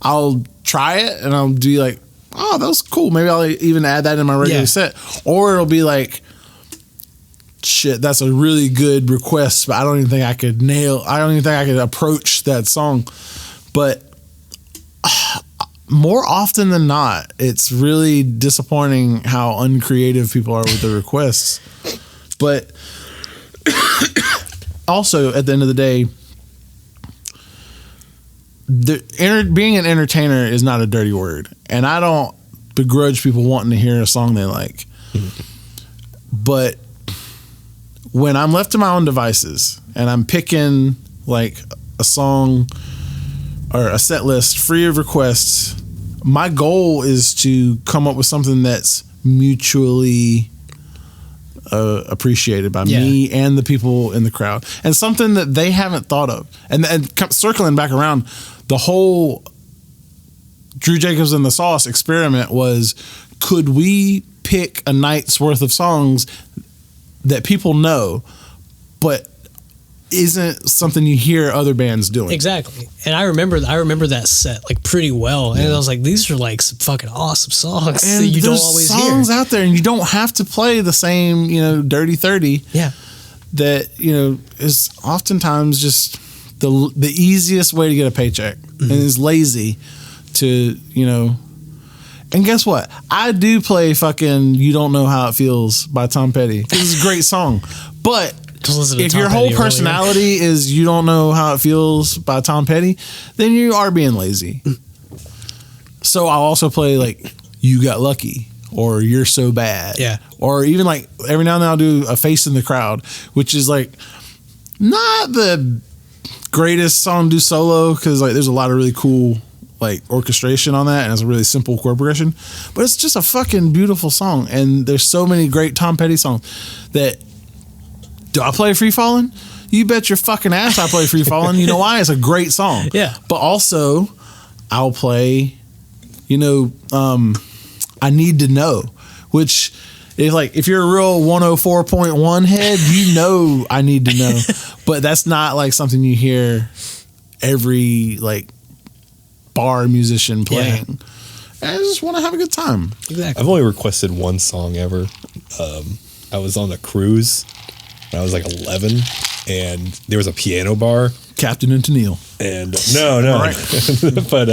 I'll try it and I'll be like, oh, that was cool. Maybe I'll even add that in my regular set. Or it'll be like, shit, that's a really good request, but I don't even think I could approach that song. But more often than not, it's really disappointing how uncreative people are with their requests. But also, at the end of the day, being an entertainer is not a dirty word. And I don't begrudge people wanting to hear a song they like. But when I'm left to my own devices and I'm picking like a song or a set list free of requests, my goal is to come up with something that's mutually appreciated by me and the people in the crowd, and something that they haven't thought of. And circling back around, the whole Drew Jacobs and the Sauce experiment was, could we pick a night's worth of songs that people know, but isn't something you hear other bands doing? Exactly. And I remember that set like pretty well. And I was like, these are like some fucking awesome songs and that you don't always hear. Songs out there, and you don't have to play the same, Dirty 30. Yeah. That, is oftentimes just the easiest way to get a paycheck, and is lazy to, And guess what? I do play fucking You Don't Know How It Feels by Tom Petty. This is a great song. But if your whole personality is You Don't Know How It Feels by Tom Petty, then you are being lazy. So I'll also play like You Got Lucky or You're So Bad. Yeah. Or even like every now and then I'll do A Face in the Crowd, which is like not the greatest song to do solo, because like there's a lot of really cool like orchestration on that, and it's a really simple chord progression. But it's just a fucking beautiful song, and there's so many great Tom Petty songs that. Do I play Free Fallin'? You bet your fucking ass I play Free Fallin'. You know why? It's a great song. Yeah. But also, I'll play, I Need to Know, which is like, if you're a real 104.1 head, I Need to Know. But that's not like something you hear every like bar musician playing. Yeah. I just want to have a good time. Exactly. I've only requested one song ever. I was on a cruise. I was like 11, and there was a piano bar. Captain and Tennille. And no, right. But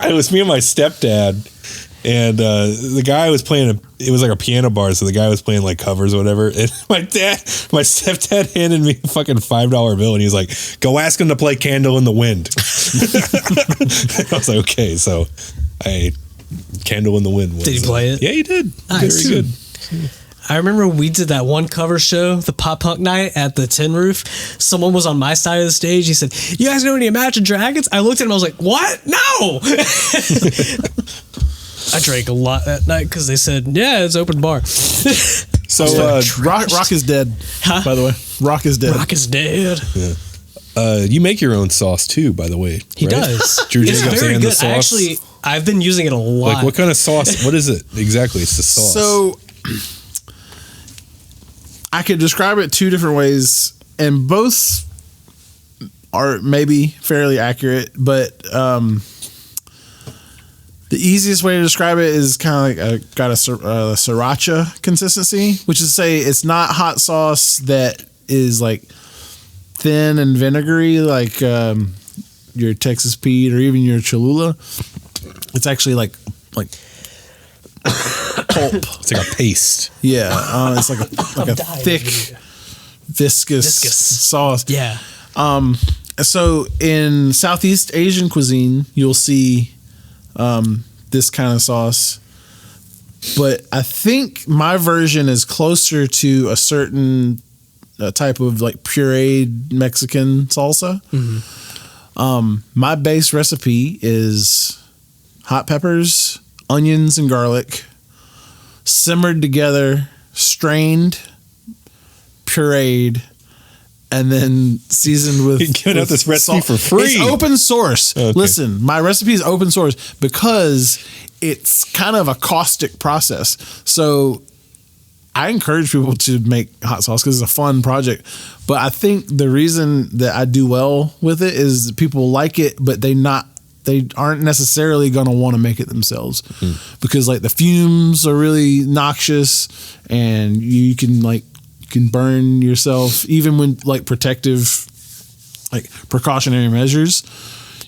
it was me and my stepdad, and the guy was playing it was like a piano bar, so the guy was playing like covers or whatever. And my stepdad handed me a fucking $5 bill, and he was like, "Go ask him to play Candle in the Wind." I was like, okay, so Candle in the Wind. Did he play it? Yeah, he did. Nice. Very good. I remember we did that one cover show, the pop punk night at the Tin Roof. Someone was on my side of the stage. He said, "You guys know any Imagine Dragons?" I looked at him. I was like, "What? No!" I drank a lot that night because they said, "Yeah, it's open bar." So Rock is dead. Huh? By the way, Rock is dead. Rock is dead. Yeah. You make your own sauce too, by the way. He right? does. Drew It's Jacobs very and the good. sauce. I've been using it a lot. Like, what kind of sauce? What is it exactly? It's the sauce. So I could describe it two different ways, and both are maybe fairly accurate, but the easiest way to describe it is kind of like got a sriracha consistency, which is to say it's not hot sauce that is like thin and vinegary like your Texas Pete or even your Cholula. It's actually like pulp. It's like a paste. Yeah, it's like a thick, viscous sauce. Yeah. So in Southeast Asian cuisine, you'll see this kind of sauce, but I think my version is closer to a certain type of like pureed Mexican salsa. Mm-hmm. My base recipe is hot peppers, onions, and garlic, simmered together, strained, pureed, and then seasoned with. You're giving out this recipe for free. It's open source. Okay. Listen, my recipe is open source because it's kind of a caustic process. So I encourage people to make hot sauce because it's a fun project. But I think the reason that I do well with it is people like it, but they aren't necessarily going to want to make it themselves because like the fumes are really noxious, and you can burn yourself even when like protective, like precautionary measures,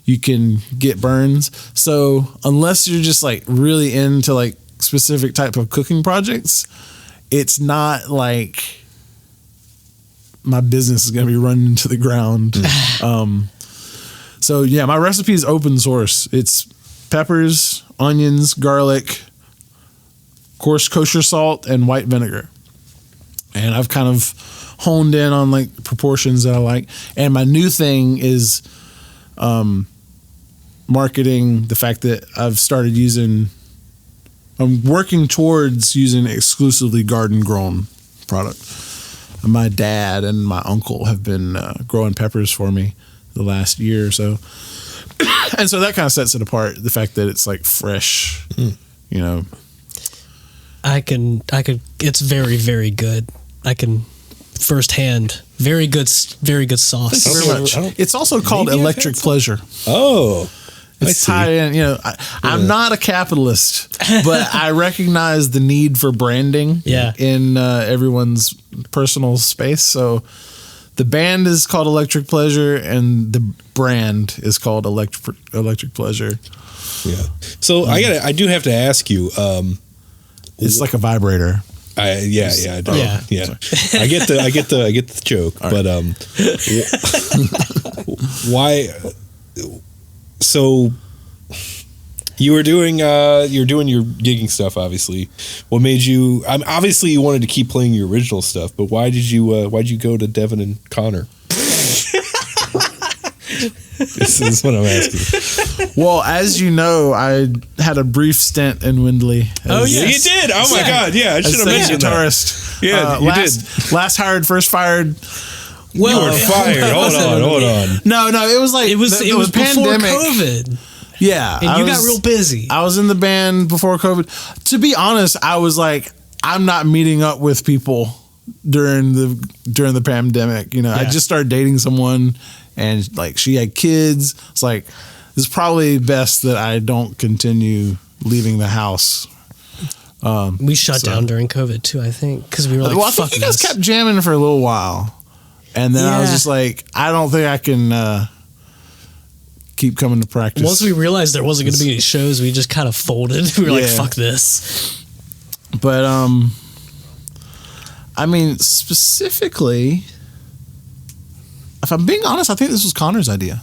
you can get burns. So unless you're just like really into like specific type of cooking projects, it's not like my business is going to be running into the ground. So yeah, my recipe is open source. It's peppers, onions, garlic, coarse kosher salt, and white vinegar. And I've kind of honed in on like proportions that I like. And my new thing is marketing the fact that I'm working towards using exclusively garden grown product. My dad and my uncle have been growing peppers for me the last year or so. And so that kind of sets it apart, the fact that it's like fresh, you know. I could, it's very, very good. I can firsthand, very good sauce. Thank you very much. It's also called Electric Pleasure. Oh, it's tied in, you know, I'm not a capitalist, but I recognize the need for branding in everyone's personal space. So the band is called Electric Pleasure, and the brand is called Electric Pleasure. Yeah. So I do have to ask you. It's like a vibrator. I do. Yeah. I get the joke, all but why? So you're doing your gigging stuff, obviously. What made you? Obviously you wanted to keep playing your original stuff, but why'd you go to Devin and Connor? This is what I'm asking. Well, as you know, I had a brief stint in Windley. Oh, yeah. You did. Oh my God. Yeah, I should have mentioned guitarist. that. Yeah, you did. Last hired, first fired. Well, you were fired. Hold on. No, it was like It was before pandemic. COVID. Yeah, And you got real busy. I was in the band before COVID. To be honest, I was like, I'm not meeting up with people during the pandemic. You know, I just started dating someone, and like she had kids. It's like, it's probably best that I don't continue leaving the house. We shut down during COVID too, I think, because we were like, well, I think you guys kept jamming for a little while, and then I was just like, I don't think I can keep coming to practice. Once we realized there wasn't going to be any shows, we just kind of folded. We were like, fuck this. But I mean, specifically, if I'm being honest, I think this was Connor's idea.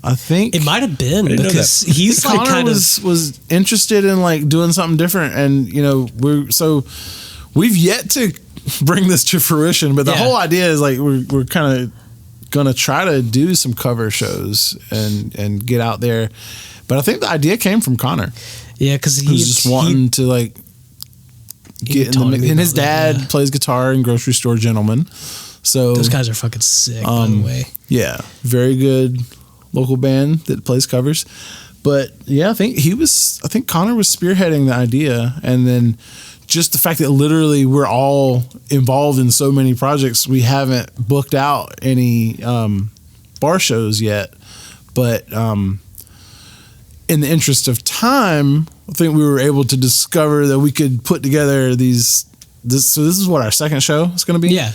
I think it might have been because he's like Connor was interested in like doing something different, and you know we've yet to bring this to fruition. But the whole idea is like we're kind of gonna try to do some cover shows and get out there. But I think the idea came from Connor. Yeah, because he was just wanting to like get in the mix. And his dad plays guitar in Grocery Store Gentlemen. So those guys are fucking sick, by the way. Yeah, very good local band that plays covers. But yeah, I think Connor was spearheading the idea, and then just the fact that literally we're all involved in so many projects, we haven't booked out any bar shows yet. But in the interest of time, I think we were able to discover that we could put together this is what our second show is going to be. Yeah.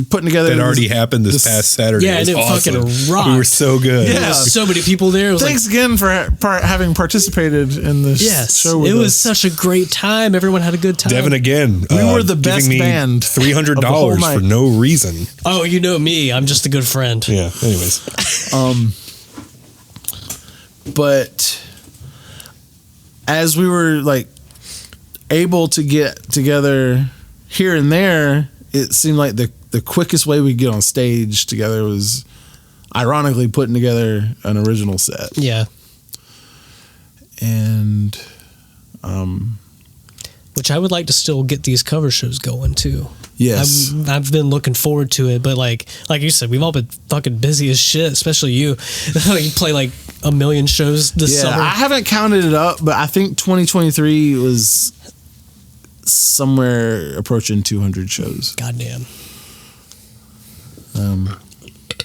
Putting together that already happened this past Saturday. Yeah, and it awesome. fucking rocked. We were so good. Yeah, so many people there. Thanks again for having participated in this show with us. It was such a great time. Everyone had a good time. Devin again. We were the best band. $300 for no reason. Oh, you know me. I'm just a good friend. Yeah. Anyways. But as we were like able to get together here and there, it seemed like the quickest way we get on stage together was ironically putting together an original set. Yeah. And which I would like to still get these cover shows going too. Yes. I've been looking forward to it, but like you said, we've all been fucking busy as shit, especially you. You play like a million shows this summer. I haven't counted it up, but I think 2023 was somewhere approaching 200 shows. Goddamn.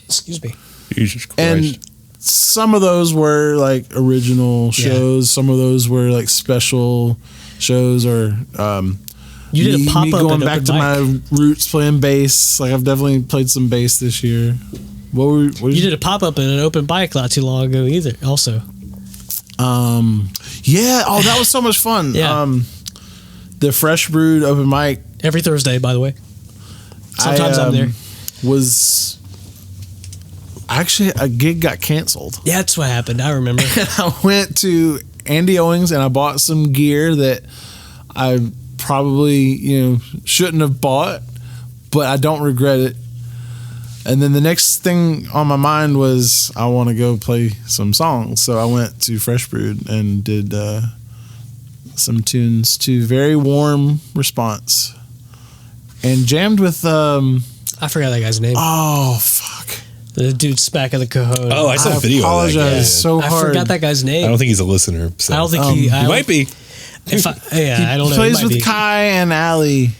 Excuse me. Jesus Christ. And some of those were like original shows. Some of those were like special shows, or you did a pop up. Going back to my roots, playing bass. Like I've definitely played some bass this year. You did a pop up at an open mic not too long ago either. Also. Yeah. Oh, that was so much fun. Yeah. The Fresh Brewed open mic every Thursday, by the way. Sometimes I'm there. Was actually a gig got canceled. Yeah, that's what happened. I remember. I went to Andy Owings and I bought some gear that I probably shouldn't have bought, but I don't regret it. And then the next thing on my mind was I want to go play some songs, so I went to Fresh Brewed and did some tunes to very warm response, and jammed with I forgot that guy's name. Oh fuck! The dude Smack of the Cajon. Oh, I saw a video. Apologize so hard. I forgot that guy's name. I don't think he's a listener. So. I don't think he might be. I don't know. He plays with Kai and Allie.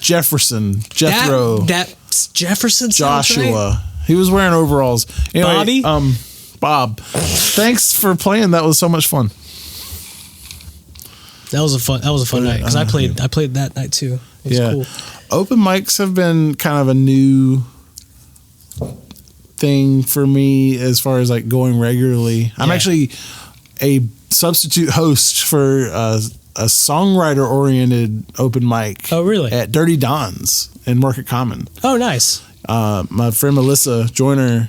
Jefferson, Jethro, that's Jefferson. Joshua. Right? He was wearing overalls. Anyway, Bobby. Bob. Thanks for playing. That was so much fun. That was a fun night because I played that night too. It was cool. Open mics have been kind of a new thing for me as far as like going regularly. I'm actually a substitute host for a songwriter oriented open mic. Oh, really? At Dirty Don's in Market Common. Oh, nice. My friend Melissa Joyner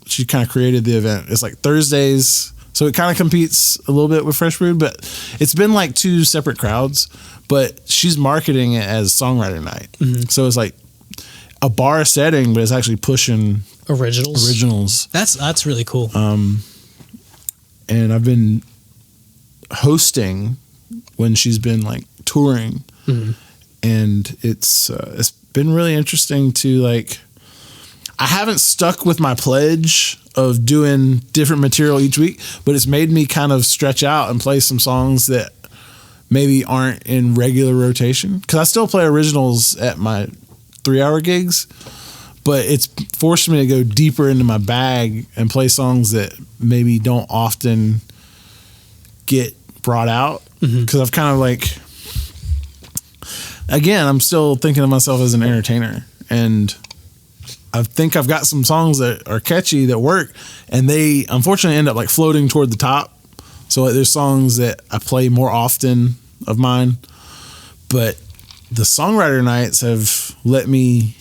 she kind of created the event. It's like Thursdays. So it kind of competes a little bit with Fresh Brewed, but it's been like two separate crowds, but she's marketing it as songwriter night. Mm-hmm. So it's like a bar setting, but it's actually pushing Originals. That's really cool. And I've been hosting when she's been like touring, and it's been really interesting to like. I haven't stuck with my pledge of doing different material each week, but it's made me kind of stretch out and play some songs that maybe aren't in regular rotation. Because I still play originals at my 3-hour gigs, but it's forced me to go deeper into my bag and play songs that maybe don't often get brought out. Because I've kind of like, again, I'm still thinking of myself as an entertainer, and I think I've got some songs that are catchy that work, and they unfortunately end up like floating toward the top. So like, there's songs that I play more often of mine, but the songwriter nights have let me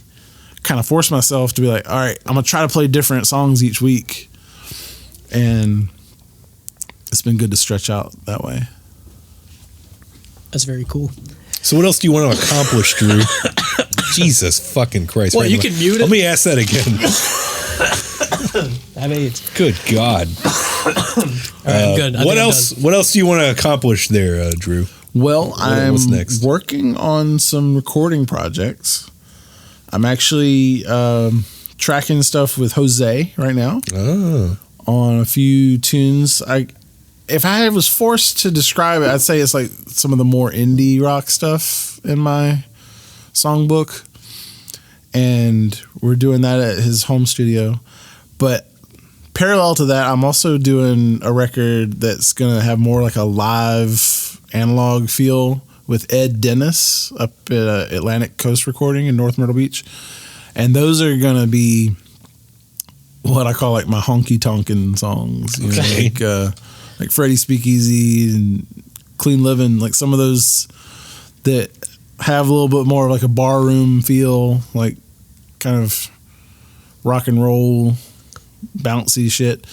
kind of force myself to be like, all right, I'm gonna try to play different songs each week, and it's been good to stretch out that way. That's very cool. So what else do you want to accomplish, Drew? Jesus fucking Christ. Well, you can mute it. Let me ask that again. I mean, good God. All right, good. What else do you want to accomplish there, Drew? Well, What's next? Working on some recording projects. I'm actually tracking stuff with Jose right now on a few tunes. If I was forced to describe it, I'd say it's like some of the more indie rock stuff in my songbook, and we're doing that at his home studio. But parallel to that, I'm also doing a record that's gonna have more like a live analog feel with Ed Dennis up at Atlantic Coast Recording in North Myrtle Beach, and those are gonna be what I call like my honky tonkin' songs, you know, like Freddie Speakeasy and Clean Living, like some of those that have a little bit more of like a bar room feel, like kind of rock and roll, bouncy shit.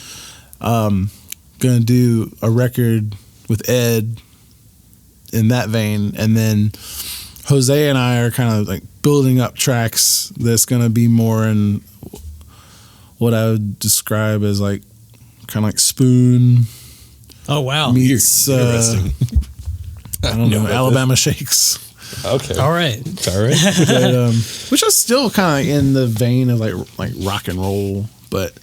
Gonna do a record with Ed in that vein, and then Jose and I are kind of like building up tracks that's gonna be more in what I would describe as like kind of like Spoon. Oh wow! Meets interesting. I don't know, Alabama Shakes. Okay. All right. But, which is still kind of in the vein of like rock and roll, but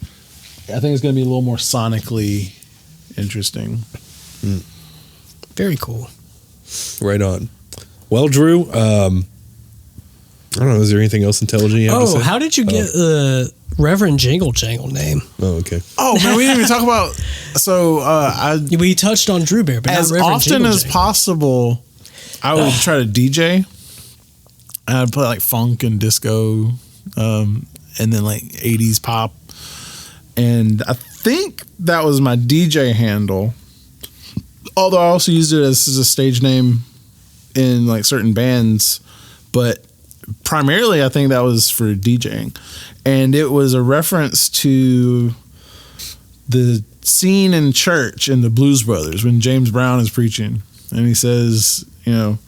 I think it's going to be a little more sonically interesting. Very cool. Right on. Well, Drew, I don't know. Is there anything else intelligent you have to say? How did you get the Reverend Jingle Jangle name? Oh, okay. Oh man, we didn't even talk about. So we touched on Drew Bear, but as not Reverend often Jingle as Jangle. possible, I would try to DJ. And I'd play like funk and disco, and then like 80s pop. And I think that was my DJ handle. Although I also used it as a stage name in like certain bands, but primarily I think that was for DJing. And it was a reference to the scene in church in the Blues Brothers when James Brown is preaching. And he says, you know,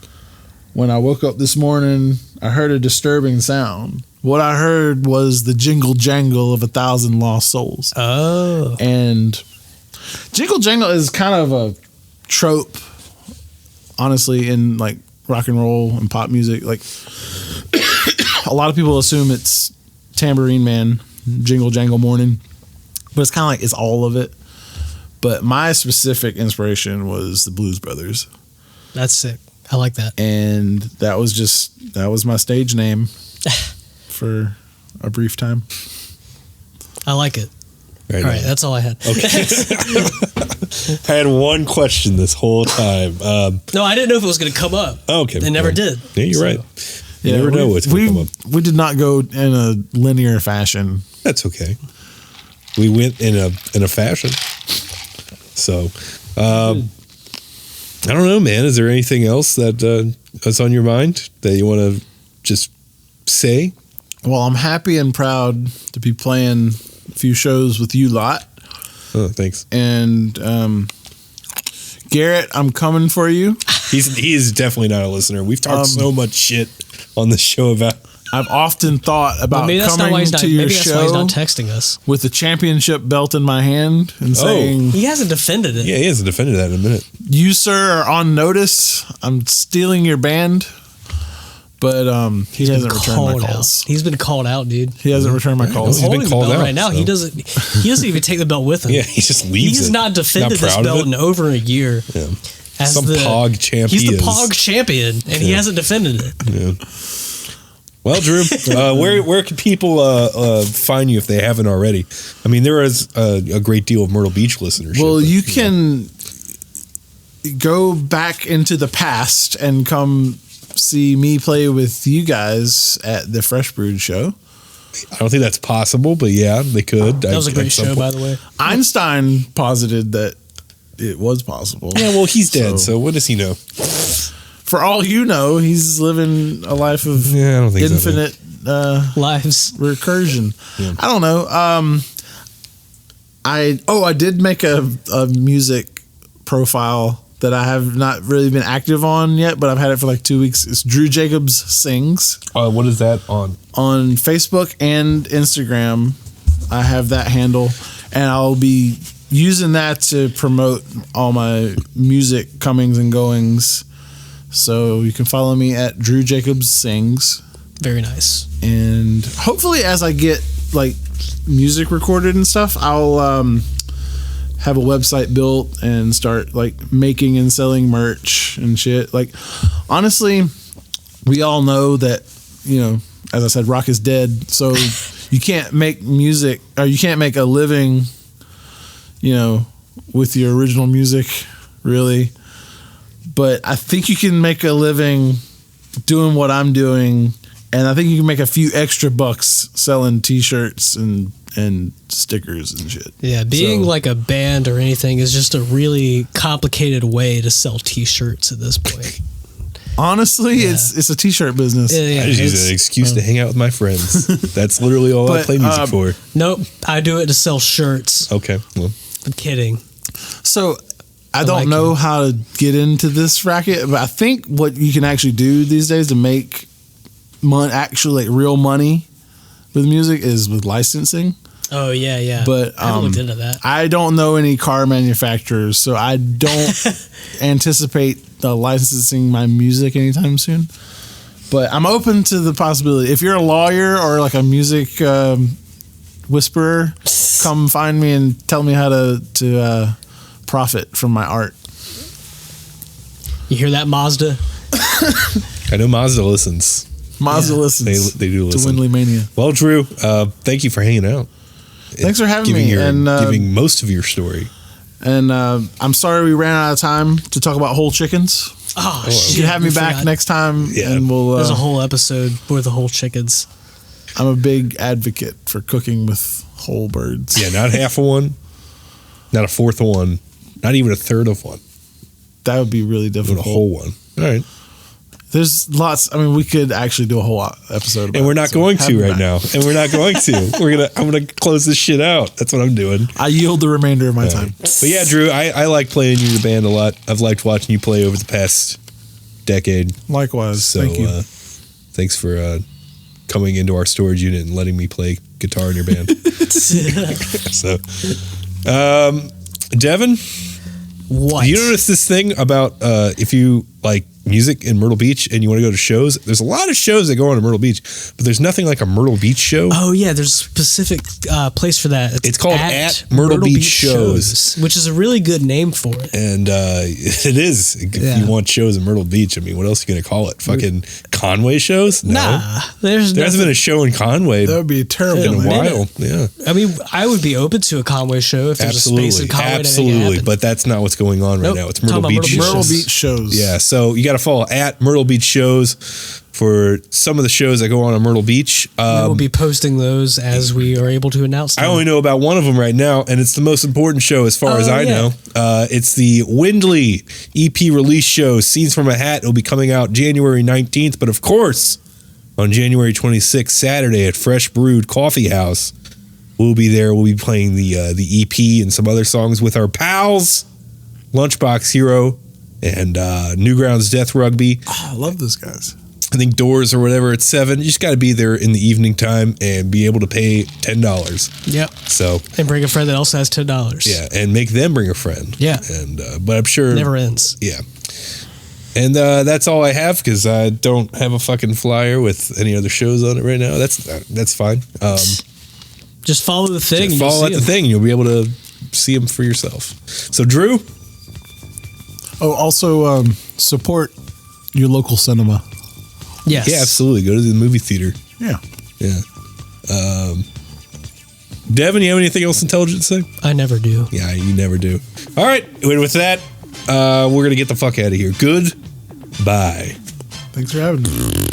when I woke up this morning, I heard a disturbing sound. What I heard was the jingle jangle of 1,000 lost souls. Oh. And jingle jangle is kind of a trope, honestly, in like rock and roll and pop music. Like a lot of people assume it's Tambourine Man, Jingle Jangle Morning, but it's kind of like it's all of it. But my specific inspiration was the Blues Brothers. That's sick. I like that. And that was my stage name for a brief time. I like it. Right all right, that's all I had. Okay. I had one question this whole time. No, I didn't know if it was going to come up. Okay. It never did. Yeah, you're right. You never know what's going to come up. We did not go in a linear fashion. That's okay. We went in a fashion. So, I don't know, man. Is there anything else that's on your mind that you want to just say? Well, I'm happy and proud to be playing a few shows with you lot. Oh, thanks. And Garrett, I'm coming for you. He is definitely not a listener. We've talked so much shit on the show about I've often thought about maybe that's not why coming he's not, to your maybe that's why he's not show texting us. with the championship belt in my hand and saying, He hasn't defended it. Yeah, he hasn't defended that in a minute. "You, sir, are on notice. I'm stealing your band." But he hasn't returned my calls. He's been called out, dude. He hasn't returned my calls. He's been Holding called the belt out right now. so. He doesn't even take the belt with him. Yeah, he just leaves He's it. not defended this proud of belt it. in over a year. Yeah. As Some pog champ He's he the is. pog champion, and he hasn't defended it. Yeah. Well, Drew, where can people find you if they haven't already? I mean, there is a great deal of Myrtle Beach listenership. Well, but, you can go back into the past and come see me play with you guys at the Fresh Brewed show. I don't think that's possible, but yeah, they could. That was a great show, by the way. Einstein posited that it was possible. Yeah, well, he's dead, so what does he know? For all you know, he's living a life of Yeah, I don't think so, infinite Lives. recursion. Yeah. I don't know. I did make a music profile that I have not really been active on yet, but I've had it for like 2 weeks. It's Drew Jacobs Sings What is that on? on Facebook and Instagram. I have that handle, and I'll be using that to promote all my music comings and goings. So you can follow me at Drew Jacobs Sings. Very nice. And hopefully as I get like music recorded and stuff, I'll have a website built and start like making and selling merch and shit. Like honestly, we all know that, you know, as I said, rock is dead. So you can't make music, or you can't make a living, you know, with your original music, really. But I think you can make a living doing what I'm doing, and I think you can make a few extra bucks selling T-shirts and stickers and shit. Yeah, being So- like a band or anything is just a really complicated way to sell T-shirts at this point. Honestly, Yeah. it's a T-shirt business. Yeah, I just use it's- an excuse to hang out with my friends. That's literally all I But, play music for. Nope, I do it to sell shirts. Okay, well, I'm kidding. So I I don't like know it. how to get into this racket, but I think what you can actually do these days to make actually like real money with music is with licensing. Oh yeah. But I haven't looked into that. I don't know any car manufacturers, so I don't anticipate licensing my music anytime soon. But I'm open to the possibility. If you're a lawyer or like a music whisperer, come find me and tell me how to profit from my art. You hear that, Mazda? I know Mazda listens. Mazda Yeah. listens They do to listen. Windley Mania. Well, Drew, thank you for hanging out. Thanks for having giving me. giving most of your story. And I'm sorry we ran out of time to talk about whole chickens. Oh, You shit. can have me we back forgot. next time, Yeah. and we'll. There's a whole episode for the whole chickens. I'm a big advocate for cooking with whole birds. Yeah, not half of one, not a fourth of one, not even a third of one, That would be really but a difficult. whole one. All right. There's lots. I mean, we could actually do a whole episode about And we're it, not so going have to me right back. now. And we're not going to. I'm gonna close this shit out. That's what I'm doing. I yield the remainder of my time. But yeah, Drew, I like playing you the band a lot. I've liked watching you play over the past decade. Likewise. So Thank you. thanks for coming into our storage unit and letting me play guitar in your band. So, Devin, What? you notice this thing about if you like music in Myrtle Beach and you want to go to shows? There's a lot of shows that go on in Myrtle Beach, but there's nothing like a Myrtle Beach show. Oh yeah, there's a specific place for that. It's called at Myrtle Beach Shows. which is a really good name for it. And it is. If Yeah. you want shows in Myrtle Beach, I mean, what else are you going to call it? Fucking Conway shows? No. Nah, there's There hasn't been a show in Conway That would be a terrible in a name. while. Yeah. I mean, I would be open to a Conway show if there's a space in Absolutely. Conway to make it Absolutely. happen. But that's not what's going on right Nope. now. It's Talking Myrtle about Beach. Myrtle Myrtle shows. Beach shows. Yeah. So you got to follow at Myrtle Beach shows for some of the shows that go on in Myrtle Beach. We'll be posting those as we are able to announce them. I only know about one of them right now, and it's the most important show as far as I yeah. know. It's the Windley EP release show, Scenes from a Hat. It'll be coming out January 19th, but of course, on January 26th, Saturday at Fresh Brewed Coffee House, we'll be there. We'll be playing the EP and some other songs with our pals, Lunchbox Hero and Newgrounds Death Rugby. Oh, I love those guys. I think doors or whatever at 7. You just got to be there in the evening time and be able to pay $10. Yep. So and bring a friend that also has $10. Yeah, and make them bring a friend. Yeah. And but I'm sure never ends. Yeah. And that's all I have because I don't have a fucking flyer with any other shows on it right now. That's fine. Just follow the thing. Just follow the thing, and you'll be able to see them for yourself. So, Drew. Oh, also support your local cinema. Yes. Yeah, absolutely. Go to the movie theater. Yeah. Yeah. Devin, you have anything else intelligent to say? I never do. Yeah, you never do. All right. With that, we're going to get the fuck out of here. Goodbye. Thanks for having me.